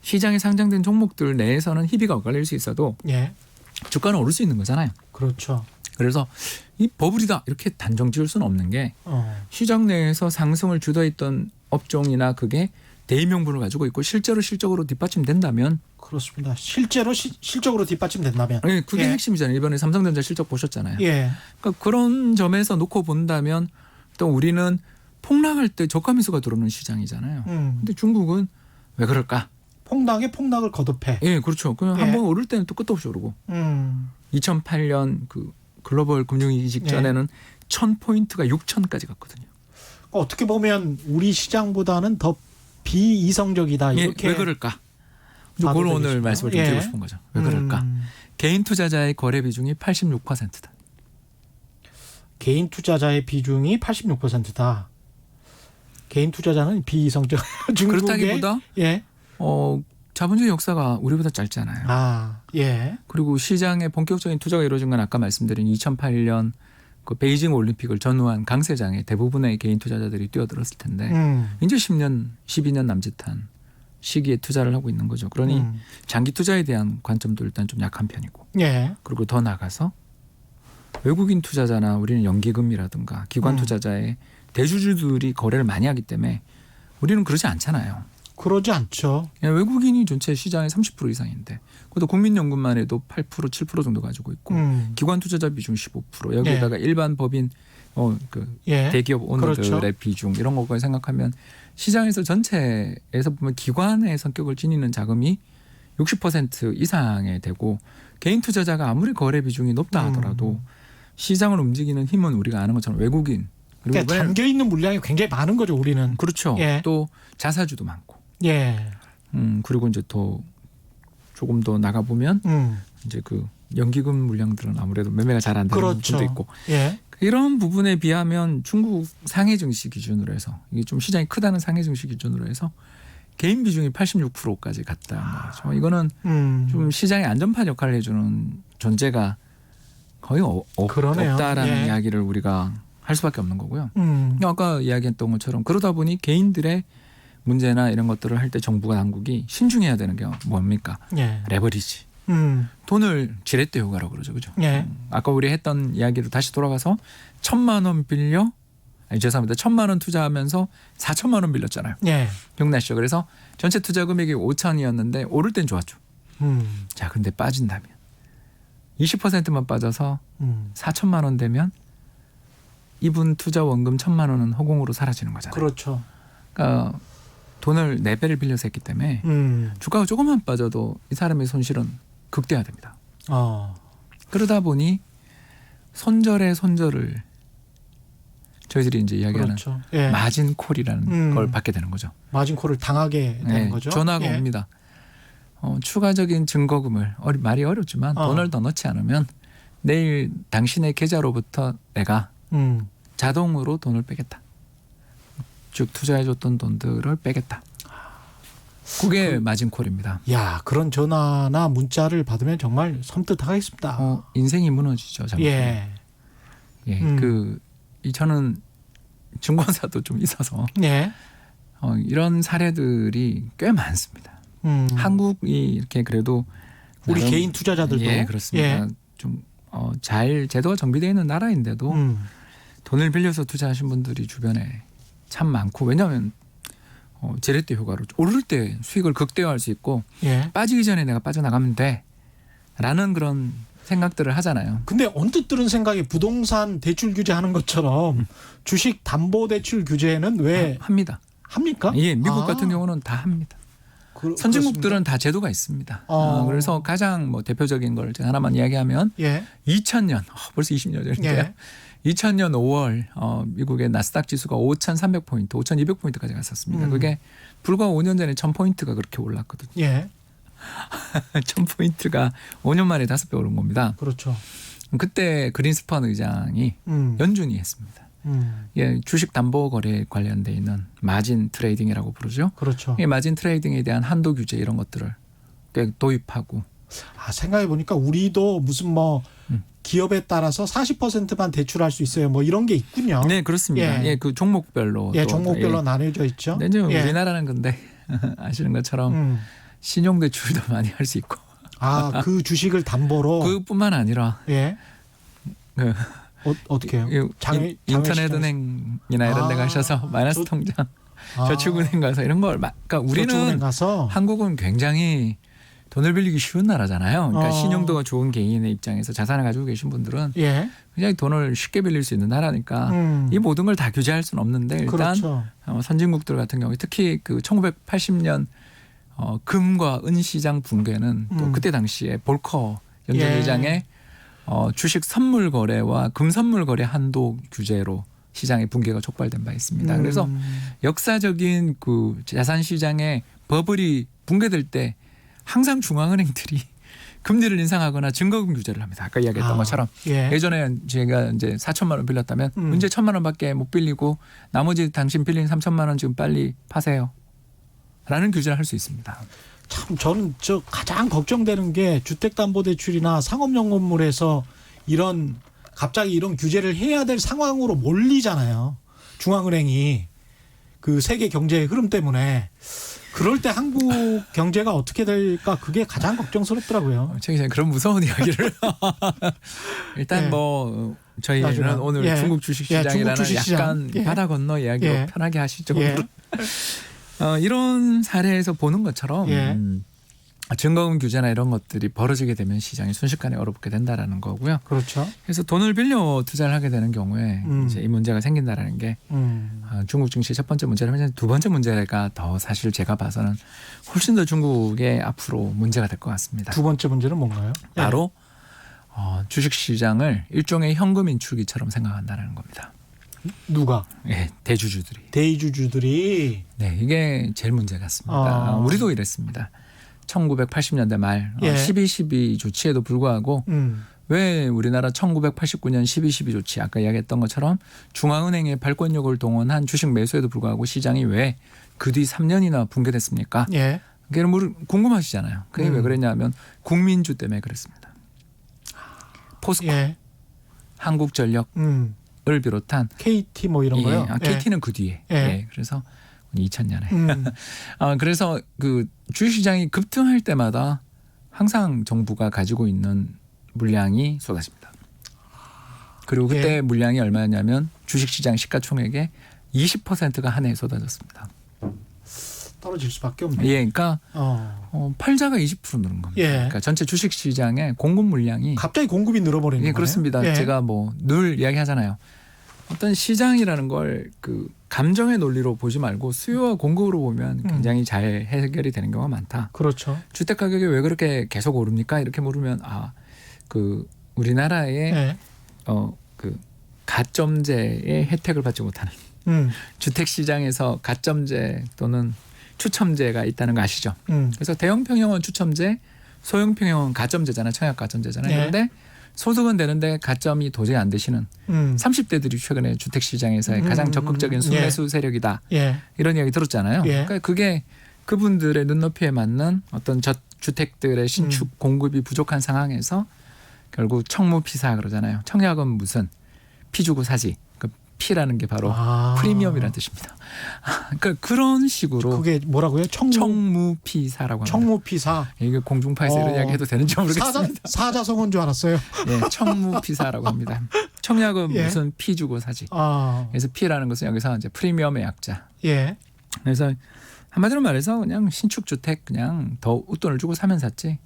시장에 상장된 종목들 내에서는 희비가 엇갈릴 수 있어도 예. 주가는 오를 수 있는 거잖아요. 그렇죠. 그래서 이 버블이다 이렇게 단정 지을 수는 없는 게 시장 내에서 상승을 주도했던 업종이나 그게 대의명분을 가지고 있고 실적으로 뒷받침된다면 그렇습니다. 실제로 실적으로 뒷받침된다면. 네, 그게 예. 핵심이잖아요. 이번에 삼성전자 실적 보셨잖아요. 예. 그러니까 그런 점에서 놓고 본다면 또 우리는 폭락할 때 저가 매수가 들어오는 시장이잖아요. 근데 중국은 왜 그럴까? 폭락에 폭락을 거듭해. 예, 그렇죠. 그냥 예. 한번 오를 때는 또 끝도 없이 오르고. 2008년 그 글로벌 금융위기 직전에는 1,000포인트가 6,000까지 갔거든요. 어떻게 보면 우리 시장보다는 더 비이성적이다. 예, 이렇게 왜 그럴까? 봐도 그걸 오늘 되겠습니다. 말씀을 좀 예. 드리고 싶은 거죠. 왜 그럴까? 개인 투자자의 거래 비중이 86%다. 개인 투자자의 비중이 86%다. 개인 투자자는 비이성적 중국의 그렇다기보다 예. 자본주의 역사가 우리보다 짧잖아요. 아, 예. 그리고 시장에 본격적인 투자가 이루어진 건 아까 말씀드린 2008년 그 베이징 올림픽을 전후한 강세장에 대부분의 개인 투자자들이 뛰어들었을 텐데 이제 10년, 12년 남짓한 시기에 투자를 하고 있는 거죠. 그러니 장기 투자에 대한 관점도 일단 좀 약한 편이고. 예. 그리고 더 나가서 외국인 투자자나 우리는 연기금이라든가 기관 투자자의 대주주들이 거래를 많이 하기 때문에 우리는 그러지 않잖아요. 그러지 않죠. 외국인이 전체 시장의 30% 이상인데 그것도 국민연금만 해도 8% 7% 정도 가지고 있고 기관 투자자 비중 15% 여기에다가 일반 법인 예. 대기업 오너들의 그렇죠. 비중 이런 것까지 생각하면 시장에서 전체에서 보면 기관의 성격을 지니는 자금이 60% 이상에 되고 개인 투자자가 아무리 거래 비중이 높다 하더라도 시장을 움직이는 힘은 우리가 아는 것처럼 외국인 그리고 그러니까 잠겨 있는 물량이 굉장히 많은 거죠, 우리는. 그렇죠. 예. 또 자사주도 많고. 예. 그리고 이제 더 조금 더 나가 보면 이제 그 연기금 물량들은 아무래도 매매가 잘 안 되는 그렇죠. 부분도 있고. 예. 이런 부분에 비하면 중국 상해 증시 기준으로 해서 이게 좀 시장이 크다는 상해 증시 기준으로 해서 개인 비중이 86%까지 갔다는 거죠. 이거는 좀 시장의 안전판 역할을 해주는 존재가 거의 그러네요. 없다라는 예. 이야기를 우리가 할 수밖에 없는 거고요. 음. 아까 이야기했던 것처럼 그러다 보니 개인들의 문제나 이런 것들을 할 때 정부가 당국이 신중해야 되는 게 뭡니까? 예. 레버리지. 돈을 지렛대 효과라고 그러죠. 그죠? 예. 아까 우리 했던 이야기로 다시 돌아가서 1,000만 원 빌려 죄송합니다. 1,000만 원 투자하면서 4천만 원 빌렸잖아요. 예. 기억나시죠? 그래서 전체 투자 금액이 5천이었는데 오를 땐 좋았죠. 자, 근데 빠진다면 20%만 빠져서 4천만 원 되면 이분 투자 원금 1,000만 원은 허공으로 사라지는 거잖아요. 그렇죠. 그러니까 돈을 4배를 빌려서 했기 때문에 주가가 조금만 빠져도 이 사람의 손실은 극대화됩니다. 그러다 보니 손절의 손절을 저희들이 이제 이야기하는 그렇죠. 예. 마진 콜이라는 걸 받게 되는 거죠. 마진콜을 당하게 되는 네, 거죠. 전화가 예. 옵니다. 추가적인 증거금을 말이 어렵지만 돈을 더 넣지 않으면 내일 당신의 계좌로부터 내가 자동으로 돈을 빼겠다. 즉 투자해줬던 돈들을 빼겠다. 그게 마진콜입니다. 야, 그런 전화나 문자를 받으면 정말 섬뜩하겠습니다. 인생이 무너지죠. 정말. 예. 예, 저는 증권사도 좀 있어서 예. 이런 사례들이 꽤 많습니다. 한국이 이렇게 그래도 우리 나름- 개인 투자자들도 예, 그렇습니다. 예. 좀 잘 제도가 정비되어 있는 나라인데도 돈을 빌려서 투자하신 분들이 주변에 참 많고 왜냐하면 지렛대 효과로 오를 때 수익을 극대화할 수 있고 예. 빠지기 전에 내가 빠져나가면 돼라는 그런 생각들을 하잖아요. 근데 언뜻 들은 생각에 부동산 대출 규제하는 것처럼 주식 담보 대출 규제는 왜 합니다. 합니까? 예, 미국 같은 경우는 다 합니다. 선진국들은 다 제도가 있습니다. 그래서 가장 대표적인 걸 제가 하나만 이야기하면 예. 2000년 벌써 20년 전인데요. 예. 2000년 5월 미국의 나스닥 지수가 5,300포인트, 5,200포인트까지 갔었습니다. 그게 불과 5년 전에 1,000포인트가 그렇게 올랐거든요. 예. 1,000포인트가 5년 만에 5배 오른 겁니다. 그렇죠. 그때 그린스판 의장이 연준이 했습니다. 예, 주식 담보 거래에 관련돼 있는 마진 트레이딩이라고 부르죠. 그렇죠. 이 마진 트레이딩에 대한 한도 규제 이런 것들을 꽤 도입하고 생각해 보니까 우리도 무슨 기업에 따라서 40%만 대출할 수 있어요. 이런 게 있군요. 네, 그렇습니다. 예, 그 종목별로 예, 종목별로 나뉘어져 있죠. 네, 이제 예. 우리나라는 근데 아시는 것처럼 신용 대출도 많이 할 수 있고. 그 주식을 담보로 그뿐만 아니라 예. 그 어떻게 해요? 인터넷 은행이나 이런 데 가셔서 마이너스 통장 저축은행 가서 이런 걸 그러니까 우리는 저축은행 가서 한국은 굉장히 돈을 빌리기 쉬운 나라잖아요. 그러니까 신용도가 좋은 개인의 입장에서 자산을 가지고 계신 분들은 예. 굉장히 돈을 쉽게 빌릴 수 있는 나라니까 이 모든 걸 다 규제할 수는 없는데 일단 그렇죠. 선진국들 같은 경우에 특히 그 1980년 금과 은 시장 붕괴는 또 그때 당시에 볼커 연준의장의 주식 선물 거래와 금 선물 거래 한도 규제로 시장의 붕괴가 촉발된 바 있습니다. 그래서 역사적인 그 자산 시장의 버블이 붕괴될 때 항상 중앙은행들이 금리를 인상하거나 증거금 규제를 합니다. 아까 이야기했던 것처럼 예. 예전에 제가 이제 4천만 원 빌렸다면 음. 이제 1,000만 원밖에 못 빌리고 나머지 당신 빌린 3천만 원 지금 빨리 파세요. 라는 규제를 할 수 있습니다. 참 저는 가장 걱정되는 게 주택담보대출이나 상업용 건물에서 갑자기 이런 규제를 해야 될 상황으로 몰리잖아요. 중앙은행이 그 세계 경제의 흐름 때문에 그럴 때 한국 경제가 어떻게 될까 그게 가장 걱정스럽더라고요. 최 그런 무서운 이야기를 일단 예. 뭐 저희는 나중에. 오늘 예. 중국 주식시장이라는 중국 주식시장. 약간 예. 바다 건너 이야기로 예. 편하게 하시죠. 예. 이런 사례에서 보는 것처럼 예. 증거금 규제나 이런 것들이 벌어지게 되면 시장이 순식간에 얼어붙게 된다라는 거고요. 그렇죠. 그래서 돈을 빌려 투자를 하게 되는 경우에 이제 이 문제가 생긴다라는 게 중국 증시 첫 번째 문제라면 두 번째 문제가 더 사실 제가 봐서는 훨씬 더 중국의 앞으로 문제가 될 것 같습니다. 두 번째 문제는 뭔가요? 바로 주식시장을 일종의 현금 인출기처럼 생각한다는 겁니다. 누가? 예, 대주주들이. 대주주들이. 네, 이게 제일 문제 같습니다. 우리도 이랬습니다. 1980년대 말 예. 12.12 조치에도 불구하고 왜 우리나라 1989년 12.12 조치 아까 이야기했던 것처럼 중앙은행의 발권력을 동원한 주식 매수에도 불구하고 시장이 왜 그 뒤 3년이나 붕괴됐습니까? 예. 그게 궁금하시잖아요. 그게 왜 그랬냐면 국민주 때문에 그랬습니다. 포스코, 예. 한국전력을 비롯한 KT 뭐 이런 거요? KT는 그 뒤에. 예. 예, 그래서 2000년에. 그래서 그 주식시장이 급등할 때마다 항상 정부가 가지고 있는 물량이 쏟아집니다. 그리고 그때 예. 물량이 얼마였냐면 주식시장 시가총액의 20%가 한 해에 쏟아졌습니다. 떨어질 수밖에 없네. 예, 그러니까 팔자가 20% 늘은 겁니다. 예. 그러니까 전체 주식시장의 공급 물량이 갑자기 공급이 늘어버리는 거예요. 그렇습니다. 예. 제가 뭐 늘 이야기하잖아요. 어떤 시장이라는 걸 그 감정의 논리로 보지 말고 수요와 공급으로 보면 굉장히 잘 해결이 되는 경우가 많다. 그렇죠. 주택 가격이 왜 그렇게 계속 오릅니까? 이렇게 물으면 그 우리나라의 예. 그 가점제의 혜택을 받지 못하는 주택 시장에서 가점제 또는 추첨제가 있다는 거 아시죠? 그래서 대형 평형은 추첨제, 소형 평형은 가점제잖아요. 청약 가점제잖아요. 예. 그런데 소득은 되는데 가점이 도저히 안 되시는 30대들이 최근에 주택 시장에서의 가장 적극적인 순매수 세력이다. 예. 이런 이야기 들었잖아요. 예. 그러니까 그게 그분들의 눈높이에 맞는 어떤 저주택들의 신축 공급이 부족한 상황에서 결국 청무피사 그러잖아요. 청약은 무슨 피 주고 사지. 그 피라는 게 바로 프리미엄이라는 뜻입니다. 그러니까 그런 식으로 그게 뭐라고요? 청무피사라고 합니다. 청무피사. 이게 공중파에서 이런 이야기 해도 되는지 모르겠습니다. 사자성어인 줄 알았어요. 예, 청무피사라고 합니다. 청약은 예. 무슨 피 주고 사지. 아. 그래서 피라는 것은 여기서 이제 프리미엄의 약자. 예. 그래서 한마디로 말해서 그냥 신축 주택 그냥 더 웃돈을 주고 사면 샀지.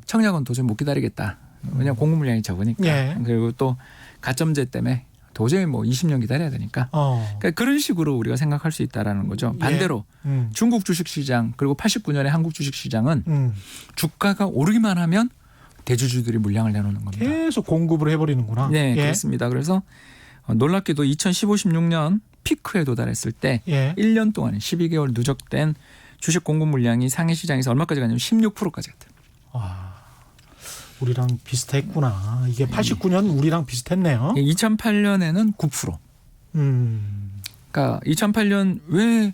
청약은 도저히 못 기다리겠다. 왜냐하면 공급 물량이 적으니까. 예. 그리고 또 가점제 때문에 도저히 뭐 20년 기다려야 되니까. 그러니까 그런 식으로 우리가 생각할 수 있다라는 거죠. 반대로 중국 주식시장 그리고 89년에 한국 주식시장은 주가가 오르기만 하면 대주주들이 물량을 내놓는 겁니다. 계속 공급을 해버리는구나. 네, 예. 그렇습니다. 그래서 놀랍게도 2015-16년 피크에 도달했을 때 예. 1년 동안에 12개월 누적된 주식 공급 물량이 상해 시장에서 얼마까지 갔냐면 16%까지 갔대요. 우리랑 비슷했구나. 이게 89년 우리랑 비슷했네요. 2008년에는 9%. 그러니까 2008년 왜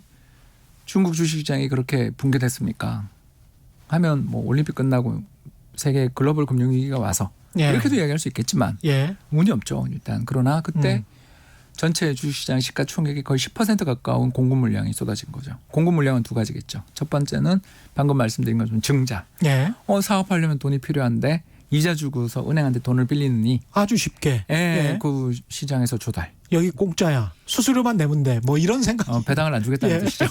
중국 주식시장이 그렇게 붕괴됐습니까? 하면 뭐 올림픽 끝나고 세계 글로벌 금융위기가 와서 예. 이렇게도 이야기할 수 있겠지만 예. 운이 없죠. 일단 그러나 그때 전체 주식시장 시가총액이 거의 10% 가까운 공급 물량이 쏟아진 거죠. 공급 물량은 두 가지겠죠. 첫 번째는 방금 말씀드린 것처럼 증자. 예. 사업하려면 돈이 필요한데 이자 주고서 은행한테 돈을 빌리느니 아주 쉽게. 예, 그 시장에서 조달. 여기 공짜야. 수수료만 내면 돼. 뭐 이런 생각. 배당을 안 주겠다는 예. 뜻이죠.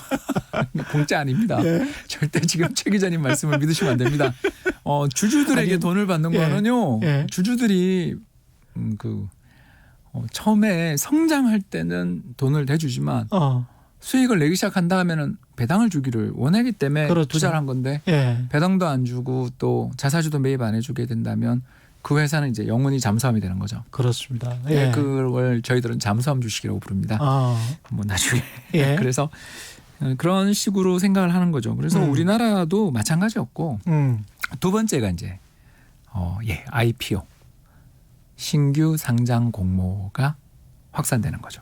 공짜 아닙니다. 예. 절대 지금 최 기자님 말씀을 믿으시면 안 됩니다. 주주들에게 아니, 돈을 받는 예. 거는요. 예. 주주들이 처음에 성장할 때는 돈을 대주지만 수익을 내기 시작한 다음에는 배당을 주기를 원하기 때문에 그렇죠. 투자를 한 건데 예. 배당도 안 주고 또 자사주도 매입 안 해주게 된다면 그 회사는 이제 영원히 잠수함이 되는 거죠. 그렇습니다. 예. 예. 그걸 저희들은 잠수함 주식이라고 부릅니다. 뭐 나중에 예. 그래서 그런 식으로 생각을 하는 거죠. 그래서 우리나라도 마찬가지였고 두 번째가 이제 IPO 신규 상장 공모가 확산되는 거죠.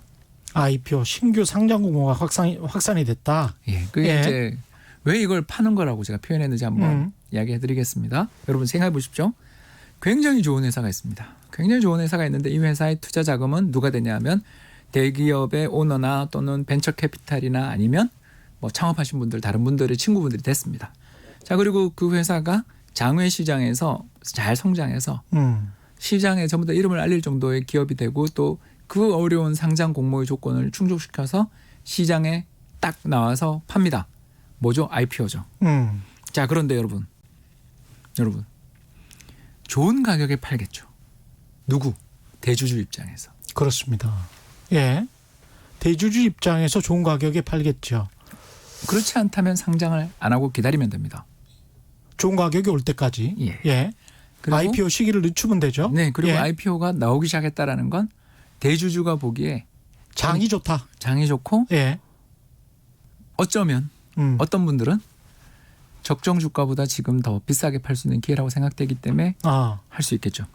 IPO 신규 상장 공모가 확산이 됐다. 예, 그게 예. 이제 왜 이걸 파는 거라고 제가 표현했는지 한번 이야기해드리겠습니다. 여러분 생각해 보십시오. 굉장히 좋은 회사가 있습니다. 굉장히 좋은 회사가 있는데 이 회사의 투자 자금은 누가 되냐면 대기업의 오너나 또는 벤처 캐피탈이나 아니면 뭐 창업하신 분들 다른 분들의 친구분들이 됐습니다. 자, 그리고 그 회사가 장외 시장에서 잘 성장해서 시장에 전부 다 이름을 알릴 정도의 기업이 되고 또 그 어려운 상장 공모의 조건을 충족시켜서 시장에 딱 나와서 팝니다. 뭐죠? IPO죠. 자, 그런데 여러분 좋은 가격에 팔겠죠. 누구? 대주주 입장에서. 그렇습니다. 예. 대주주 입장에서 좋은 가격에 팔겠죠. 그렇지 않다면 상장을 안 하고 기다리면 됩니다. 좋은 가격이 올 때까지. 예. 그리고, IPO 시기를 늦추면 되죠. 네. 그리고 예. IPO가 나오기 시작했다라는 건 대주주가 보기에 장이 좋다. 장이 좋고 예. 어쩌면 어떤 분들은 적정 주가보다 지금 더 비싸게 팔 수 있는 기회라고 생각되기 때문에 할 수 있겠죠.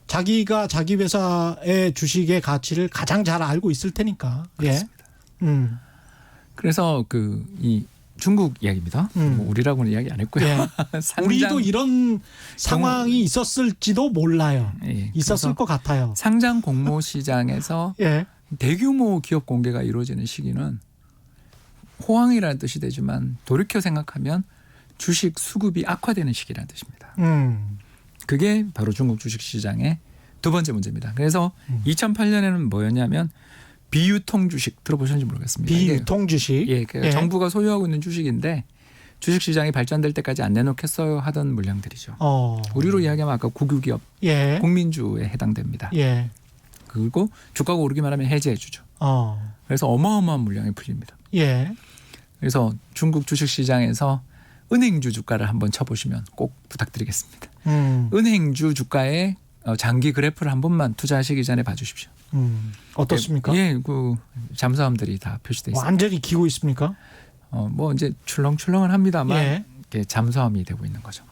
자기가 자기 회사의 주식의 가치를 가장 잘 알고 있을 테니까. 그렇습니다. 예. 그래서 이 중국 이야기입니다. 뭐 우리라고는 이야기 안 했고요. 예. 상장, 우리도 이런 상황이 있었을지도 몰라요. 예, 있었을 것 같아요. 상장 공모 시장에서 예. 대규모 기업 공개가 이루어지는 시기는 호황이라는 뜻이 되지만 돌이켜 생각하면 주식 수급이 악화되는 시기라는 뜻입니다. 그게 바로 중국 주식시장의 두 번째 문제입니다. 그래서 2008년에는 뭐였냐면 비유통 주식 들어보셨는지 모르겠습니다. 비유통 주식. 예, 그러니까 정부가 소유하고 있는 주식인데 주식시장이 발전될 때까지 안 내놓겠어요 하던 물량들이죠. 우리로 이야기하면 아까 국유기업, 예. 국민주에 해당됩니다. 예. 그리고 주가가 오르기만 하면 해제해 주죠. 그래서 어마어마한 물량이 풀립니다. 예. 그래서 중국 주식시장에서 은행주 주가를 한번 쳐보시면 꼭 부탁드리겠습니다. 은행주 주가의 장기 그래프를 한 번만 투자하시기 전에 봐주십시오. 어떻습니까? 예, 그 잠수함들이 다 표시돼 있습니다. 완전히 기고 있습니까? 뭐 이제 출렁출렁은 합니다만 예. 이렇게 잠수함이 되고 있는 거죠.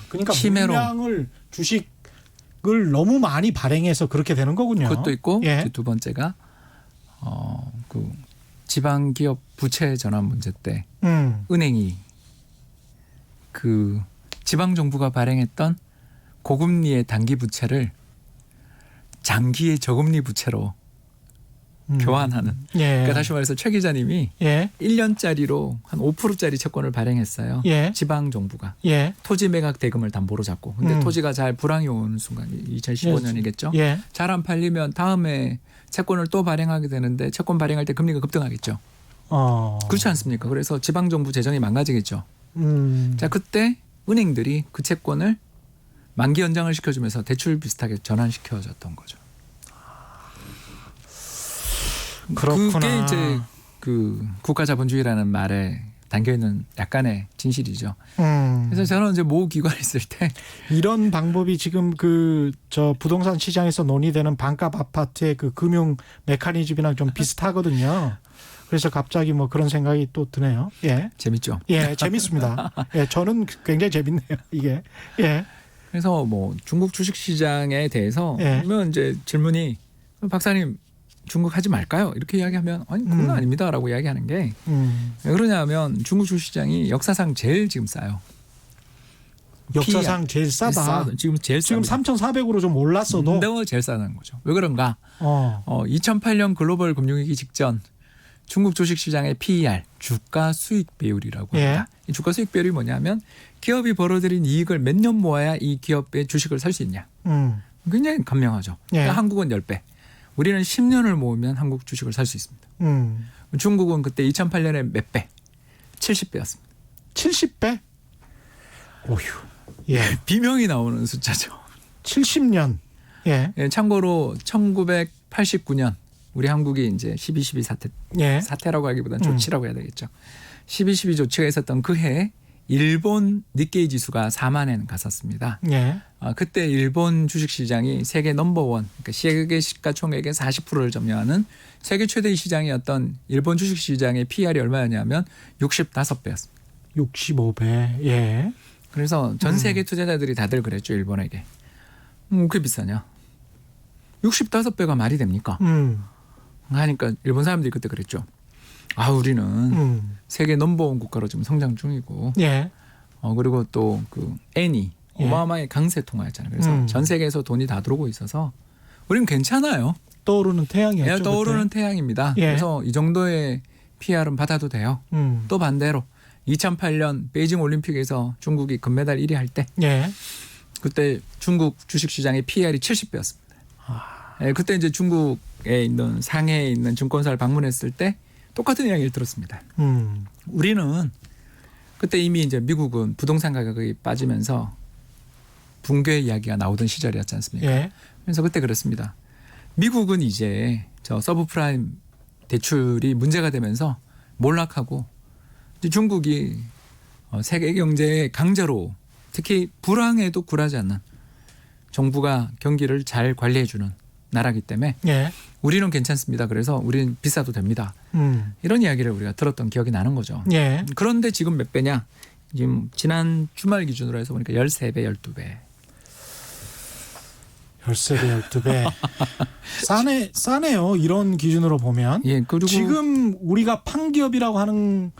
그러니까 치매로. 물량을 주식을 너무 많이 발행해서 그렇게 되는 거군요. 그것도 있고 예. 이제 두 번째가 그 지방 기업 부채 전환 문제 때 은행이 그 지방 정부가 발행했던 고금리의 단기 부채를 장기의 저금리 부채로 교환하는. 예. 그러니까 다시 말해서 최 기자님이 예. 1년짜리로 한 5%짜리 채권을 발행했어요. 예. 지방 정부가 예. 토지 매각 대금을 담보로 잡고. 근데 토지가 잘 불황이 오는 순간 2015년이겠죠. 예. 잘 안 팔리면 다음에 채권을 또 발행하게 되는데 채권 발행할 때 금리가 급등하겠죠. 그렇지 않습니까? 그래서 지방 정부 재정이 망가지겠죠. 자, 그때 은행들이 그 채권을 만기 연장을 시켜주면서 대출 비슷하게 전환시켜줬던 거죠. 그렇구나. 그게 이제 그 국가자본주의라는 말에 담겨 있는 약간의 진실이죠. 그래서 저는 이제 모 기관에 있을 때 이런 방법이 지금 저 부동산 시장에서 논의되는 반값 아파트의 그 금융 메커니즘이랑 좀 비슷하거든요. 그래서 갑자기 뭐 그런 생각이 또 드네요. 예. 재밌죠. 예, 재밌습니다. 예, 저는 굉장히 재밌네요. 이게. 예. 그래서 뭐 중국 주식시장에 대해서 예. 그러면 이제 질문이 박사님 중국 하지 말까요? 이렇게 이야기하면 아니 그건 아닙니다라고 이야기하는 게 왜 그러냐면 중국 주식시장이 역사상 제일 지금 싸요. 역사상 제일 싸다. 지금 제일 지금 쌉니다. 3,400으로 좀 올랐어도 너무 제일 싸다는 거죠. 왜 그런가? 2008년 2008년 글로벌 금융위기 직전 중국 주식시장의 PER 주가 수익 비율이라고 합니다. 이 주가 수익 비율이 뭐냐면 기업이 벌어들인 이익을 몇 년 모아야 이 기업의 주식을 살 수 있냐. 굉장히 간명하죠. 예. 그러니까 한국은 10배. 우리는 10년을 모으면 한국 주식을 살 수 있습니다. 중국은 그때 2008년에 몇 배? 70배였습니다. 70배? 오휴. 예. 비명이 나오는 숫자죠. 70년. 예. 예, 참고로 1989년 우리 한국이 이제 12.12 예. 사태라고 하기보다는 조치라고 해야 되겠죠. 12.12 조치가 있었던 그 해에 일본 니케이 지수가 4만엔 갔었습니다. 예. 그때 일본 주식시장이 세계 넘버원, 그러니까 세계 시가총액의 40%를 점유하는 세계 최대의 시장이었던 일본 주식시장의 PR이 얼마였냐면 65배였습니다. 65배. 예. 그래서 전 세계 투자자들이 다들 그랬죠. 일본에게. 그게 비싸냐. 65배가 말이 됩니까? 하니까 일본 사람들이 그때 그랬죠. 아 우리는 세계 넘버원 국가로 지금 성장 중이고 예. 그리고 또 그 엔이 어마어마하게 강세 통화였잖아요. 그래서 전 세계에서 돈이 다 들어오고 있어서 우리는 괜찮아요. 떠오르는 태양이었죠. 예, 떠오르는 태양입니다. 예. 그래서 이 정도의 PR은 받아도 돼요. 또 반대로 2008년 베이징 올림픽에서 중국이 금메달 1위 할 때 예. 그때 중국 주식시장의 PR이 70배였습니다. 예, 그때 이제 중국에 있는 상해에 있는 증권사를 방문했을 때 똑같은 이야기를 들었습니다. 우리는 그때 이미 이제 미국은 부동산 가격이 빠지면서 붕괴 이야기가 나오던 시절이었지 않습니까? 예. 그래서 그때 그랬습니다. 미국은 이제 저 서브프라임 대출이 문제가 되면서 몰락하고 이제 중국이 세계 경제의 강자로 특히 불황에도 굴하지 않는 정부가 경기를 잘 관리해주는 나라기 때문에 예. 우리는 괜찮습니다. 그래서 우리는 비싸도 됩니다. 이런 이야기를 우리가 들었던 기억이 나는 거죠. 예. 그런데 지금 몇 배냐? 지금 지난 주말 기준으로 해서 보니까 13배, 12배. 13배, 12배. 싸네요. 이런 기준으로 보면. 예, 그리고 지금 우리가 판기업이라고 하는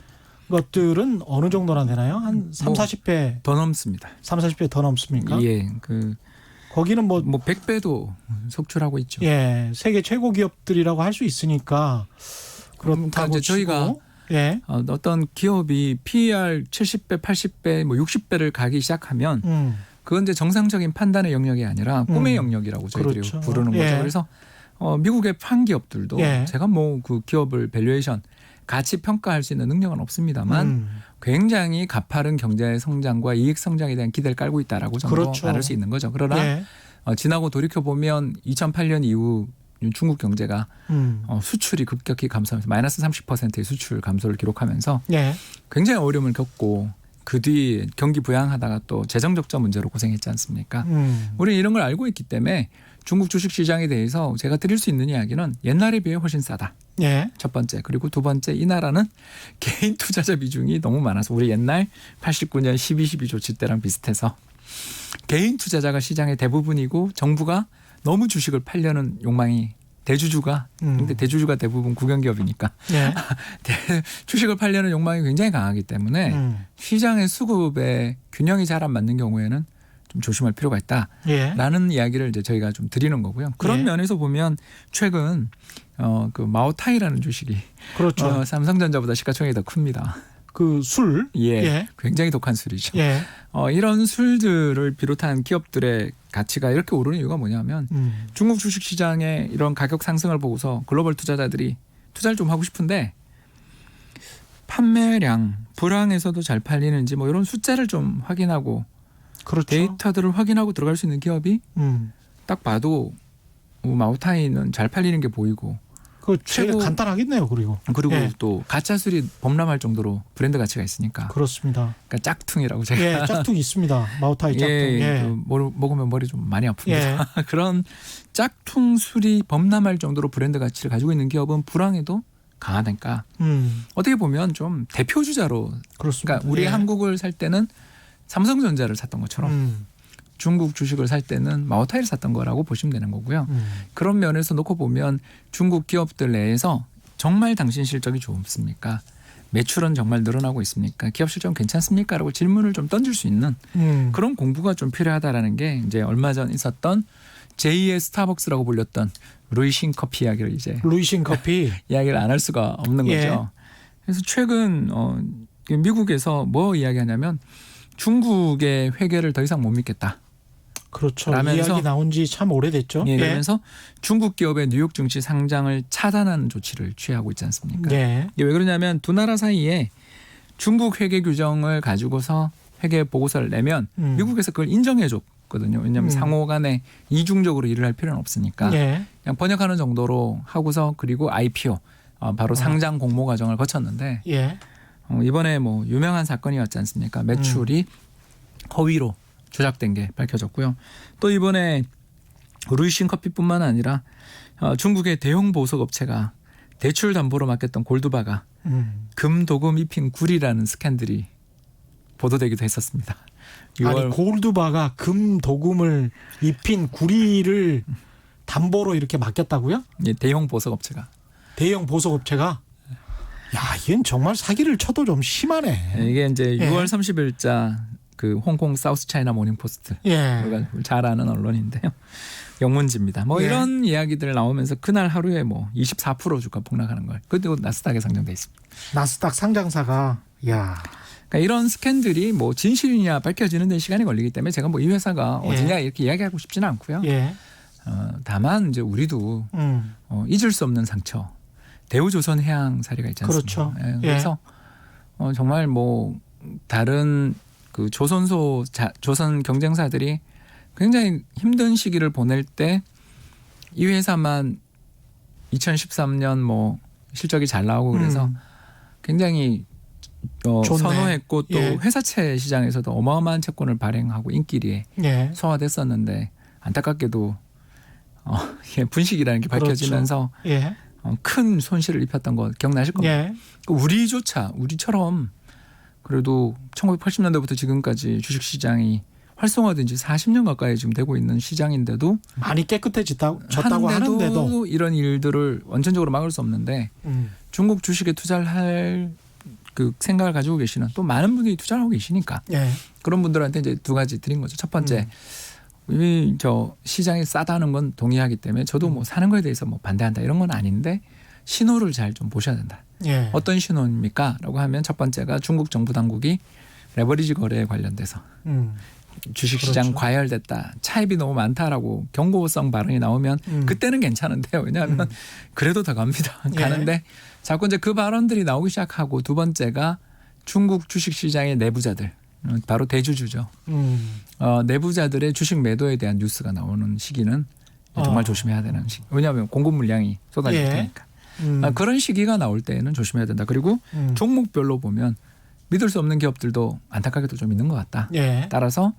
것들은 어느 정도나 되나요? 한 3, 40배. 더 넘습니다. 3, 40배 더 넘습니까? 예, 거기는 뭐 100배도 속출하고 있죠. 예, 세계 최고 기업들이라고 할 수 있으니까 그렇다고 이제 저희가 치고, 예. 어떤 기업이 PER 70배, 80배, 뭐 60배를 가기 시작하면 그건 이제 정상적인 판단의 영역이 아니라 꿈의 영역이라고 저희들이 그렇죠. 부르는 거죠. 예. 그래서 미국의 판 기업들도 예. 제가 뭐 그 기업을 밸류에이션 가치 평가할 수 있는 능력은 없습니다만 굉장히 가파른 경제 성장과 이익 성장에 대한 기대를 깔고 있다라고 정도 그렇죠. 말할 수 있는 거죠. 그러나 예. 지나고 돌이켜 보면 2008년 이후 중국 경제가 수출이 급격히 감소하면서 마이너스 30%의 수출 감소를 기록하면서 예. 굉장히 어려움을 겪고 그 뒤 경기 부양하다가 또 재정 적자 문제로 고생했지 않습니까? 우리는 이런 걸 알고 있기 때문에 중국 주식 시장에 대해서 제가 드릴 수 있는 이야기는 옛날에 비해 훨씬 싸다. 예. 첫 번째. 그리고 두 번째, 이 나라는 개인 투자자 비중이 너무 많아서 우리 옛날 89년 12.12 조치 때랑 비슷해서 개인 투자자가 시장의 대부분이고 정부가 너무 주식을 팔려는 욕망이 대주주가 근데 대주주가 대부분 국영기업이니까 예. 주식을 팔려는 욕망이 굉장히 강하기 때문에 시장의 수급에 균형이 잘 안 맞는 경우에는 좀 조심할 필요가 있다라는 예. 이야기를 이제 저희가 좀 드리는 거고요. 그런 예. 면에서 보면 최근 그 마오타이라는 주식이 그렇죠. 삼성전자보다 시가총액이 더 큽니다. 그 술. 예, 예. 굉장히 독한 술이죠. 예. 이런 술들을 비롯한 기업들의 가치가 이렇게 오르는 이유가 뭐냐면 중국 주식시장의 이런 가격 상승을 보고서 글로벌 투자자들이 투자를 좀 하고 싶은데 판매량, 불황에서도 잘 팔리는지 뭐 이런 숫자를 좀 확인하고 그렇죠. 데이터들을 확인하고 들어갈 수 있는 기업이 음. 딱 봐도 마오타이는 잘 팔리는 게 보이고 그 최고 간단하겠네요. 그리고 예. 또 가짜 술이 범람할 정도로 브랜드 가치가 있으니까 그렇습니다. 그러니까 짝퉁이라고 제가 예, 짝퉁 있습니다. 마오타이 짝퉁. 예. 먹으면 머리 좀 많이 아픕니다. 예. 그런 짝퉁 술이 범람할 정도로 브랜드 가치를 가지고 있는 기업은 불황에도 강하니까 어떻게 보면 좀 대표 주자로 그렇습니다. 그러니까 우리 예. 한국을 살 때는 삼성전자를 샀던 것처럼 중국 주식을 살 때는 마오타이를 샀던 거라고 보시면 되는 거고요. 그런 면에서 놓고 보면 중국 기업들 내에서 정말 당신 실적이 좋습니까? 매출은 정말 늘어나고 있습니까? 기업 실적은 괜찮습니까? 라고 질문을 좀 던질 수 있는 그런 공부가 좀 필요하다라는 게 이제 얼마 전 있었던 제2의 스타벅스라고 불렸던 루이싱 커피 이야기를 이제 루이싱 커피. 이야기를 안 할 수가 없는 예. 거죠. 그래서 최근 미국에서 뭐 이야기하냐면 중국의 회계를 더 이상 못 믿겠다. 그렇죠. 라면서 이야기 나온 지 참 오래됐죠. 예, 그러면서 중국 기업의 뉴욕 증시 상장을 차단하는 조치를 취하고 있지 않습니까? 예. 이게 왜 그러냐면 두 나라 사이에 중국 회계 규정을 가지고서 회계 보고서를 내면 미국에서 그걸 인정해 줬거든요. 왜냐하면 상호 간에 이중적으로 일을 할 필요는 없으니까 예. 그냥 번역하는 정도로 하고서 그리고 IPO 바로 상장 공모 과정을 거쳤는데 예. 이번에 뭐 유명한 사건이었지 않습니까? 매출이 허위로 조작된 게 밝혀졌고요. 또 이번에 루이싱 커피뿐만 아니라 중국의 대형 보석 업체가 대출 담보로 맡겼던 골드바가 금도금 입힌 굴이라는 스캔들이 보도되기도 했었습니다. 아니 골드바가 금 도금을 입힌 구리를 담보로 이렇게 맡겼다고요? 예, 대형 보석업체가. 대형 보석업체가? 야, 이건 정말 사기를 쳐도 좀 심하네. 이게 이제 예. 6월 30일자 그 홍콩 사우스 차이나 모닝 포스트. 예. 우리가 잘 아는 언론인데요. 영문지입니다. 뭐 예. 이런 이야기들 나오면서 그날 하루에 뭐 24% 주가 폭락하는 걸. 그것도 나스닥에 상장돼 있습니다. 나스닥 상장사가 야. 그러니까 이런 스캔들이 뭐 진실이냐 밝혀지는 데 시간이 걸리기 때문에 제가 뭐 이 회사가 예. 어디냐 이렇게 이야기하고 싶지는 않고요. 예. 다만 이제 우리도 잊을 수 없는 상처. 대우조선 해양 사례가 있지 않습니까? 그렇죠. 예, 그래서 정말 뭐 다른 그 조선 경쟁사들이 굉장히 힘든 시기를 보낼 때 이 회사만 2013년 뭐 실적이 잘 나오고 그래서 굉장히 좋네. 선호했고 또 예. 회사채 시장에서도 어마어마한 채권을 발행하고 인기리에 예. 소화됐었는데 안타깝게도 분식이라는 게 밝혀지면서 그렇죠. 예. 큰 손실을 입혔던 거 기억나실 겁니다. 예. 우리처럼 그래도 1980년대부터 지금까지 주식시장이 활성화된 지 40년 가까이 지금 되고 있는 시장인데도 많이 깨끗해졌다고 하는데도 이런 일들을 원천적으로 막을 수 없는데 중국 주식에 투자를 할 그 생각을 가지고 계시는 또 많은 분들이 투자를 하고 계시니까 예. 그런 분들한테 이제 두 가지 드린 거죠. 첫 번째, 저 시장이 싸다는 건 동의하기 때문에 저도 뭐 사는 거에 대해서 뭐 반대한다 이런 건 아닌데 신호를 잘 좀 보셔야 된다. 예. 어떤 신호입니까? 라고 하면 첫 번째가 중국 정부 당국이 레버리지 거래에 관련돼서 주식시장 그렇죠. 과열됐다. 차입이 너무 많다라고 경고성 발언이 나오면 그때는 괜찮은데요. 왜냐하면 그래도 더 갑니다. 예. 가는데 자꾸 이제 그 발언들이 나오기 시작하고 두 번째가 중국 주식시장의 내부자들 바로 대주주죠. 내부자들의 주식 매도에 대한 뉴스가 나오는 시기는 정말 조심해야 되는 시기. 왜냐하면 공급 물량이 쏟아질 예. 테니까. 그런 시기가 나올 때에는 조심해야 된다. 그리고 종목별로 보면 믿을 수 없는 기업들도 안타깝게도 좀 있는 것 같다. 예. 따라서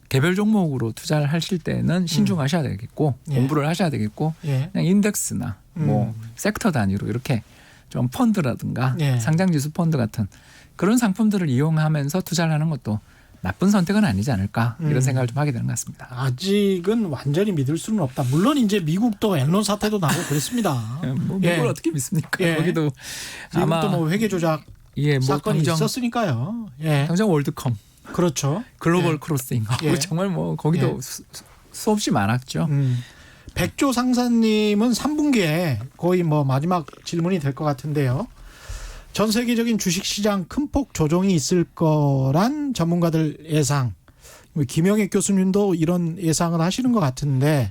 개별 종목으로 투자를 하실 때는 신중하셔야 되겠고 예. 공부를 하셔야 되겠고 예. 그냥 인덱스나 뭐 섹터 단위로 이렇게 좀 펀드라든가 예. 상장지수 펀드 같은 그런 상품들을 이용하면서 투자를 하는 것도 나쁜 선택은 아니지 않을까 이런 생각을 좀 하게 되는 것 같습니다. 아직은 완전히 믿을 수는 없다. 물론 이제 미국도 엔론 사태도 나고 그랬습니다. 뭐 예. 미국을 어떻게 믿습니까? 예. 거기도 아마 미국도 뭐 회계 조작 예, 뭐 사건이 당장, 있었으니까요. 예. 당장 월드컴, 그렇죠. 글로벌 예. 크로싱 예. 정말 뭐 거기도 수없이 많았죠. 백조 상사님은 3분기에 거의 뭐 마지막 질문이 될 것 같은데요. 전 세계적인 주식시장 큰 폭 조정이 있을 거란 전문가들 예상. 김영애 교수님도 이런 예상을 하시는 것 같은데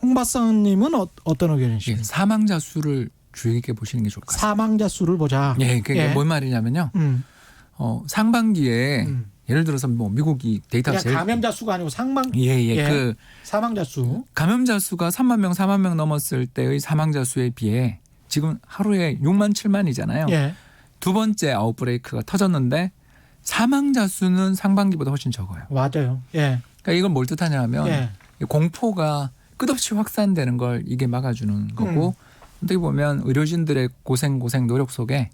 홍 박사님은 어떤 의견이십니까? 예, 사망자 수를 주의 깊게 보시는 게 좋을 것 같습니다. 사망자 수를 보자. 예, 그게 예. 뭔 말이냐면요. 상반기에 예를 들어서 뭐 미국이 데이터가 그냥 제일 감염자 수가 아니고 예. 그 사망자 수. 감염자 수가 3만 명, 4만 명 넘었을 때의 사망자 수에 비해 지금 하루에 6만 7만이잖아요. 예. 두 번째 아웃브레이크가 터졌는데 사망자 수는 상반기보다 훨씬 적어요. 맞아요. 예. 그러니까 이건 뭘 뜻하냐면 예. 공포가 끝없이 확산되는 걸 이게 막아주는 거고 어떻게 보면 의료진들의 고생 노력 속에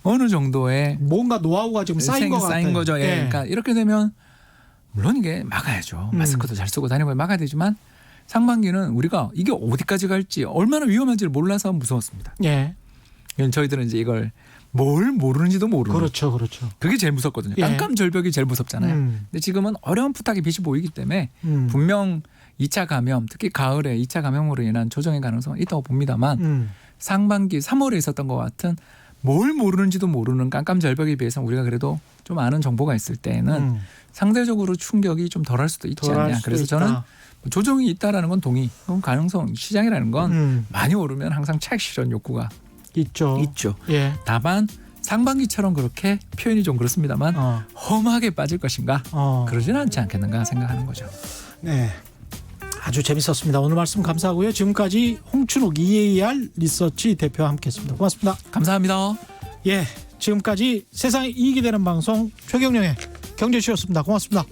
어느 정도의 뭔가 노하우가 지금 쌓인 것 같아요. 거죠. 예. 그러니까 이렇게 되면 물론 이게 막아야죠. 마스크도 잘 쓰고 다니고 막아야 되지만 상반기는 우리가 이게 어디까지 갈지 얼마나 위험한지를 몰라서 무서웠습니다. 예. 저희들은 이제 이걸 뭘 모르는지도 모르는. 그렇죠. 그렇죠. 그게 제일 무섭거든요. 예. 깜깜절벽이 제일 무섭잖아요. 근데 지금은 어려운 푸탁의 빛이 보이기 때문에 분명 2차 감염, 특히 가을에 2차 감염으로 인한 조정의 가능성은 있다고 봅니다만 상반기 3월에 있었던 것 같은 뭘 모르는지도 모르는 깜깜절벽에 비해서 우리가 그래도 좀 아는 정보가 있을 때는 상대적으로 충격이 좀 덜할 수도 있지 않냐. 그래서 저는 조정이 있다라는 건 동의. 그럼 가능성 시장이라는 건 많이 오르면 항상 차익 실현 욕구가 있죠. 예. 다만 상반기처럼 그렇게 표현이 좀 그렇습니다만 험하게 빠질 것인가 그러지는 않지 않겠는가 생각하는 거죠. 네. 아주 재밌었습니다. 오늘 말씀 감사하고요. 지금까지 홍춘욱 EAR 리서치 대표와 함께했습니다. 고맙습니다. 감사합니다. 예, 지금까지 세상에 이익이 되는 방송 최경영의 경제쇼였습니다. 고맙습니다.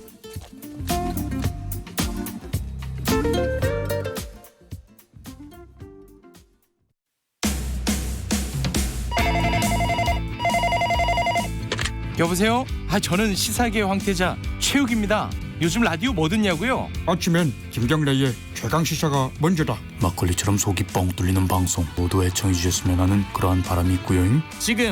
여보세요? 저는 시사계 황태자 최욱입니다. 요즘 라디오 뭐 듣냐고요? 아침엔 김경래의 최강시사가 먼저다. 막걸리처럼 속이 뻥 뚫리는 방송 모두 애청해 주셨으면 하는 그러한 바람이 있고요. 지금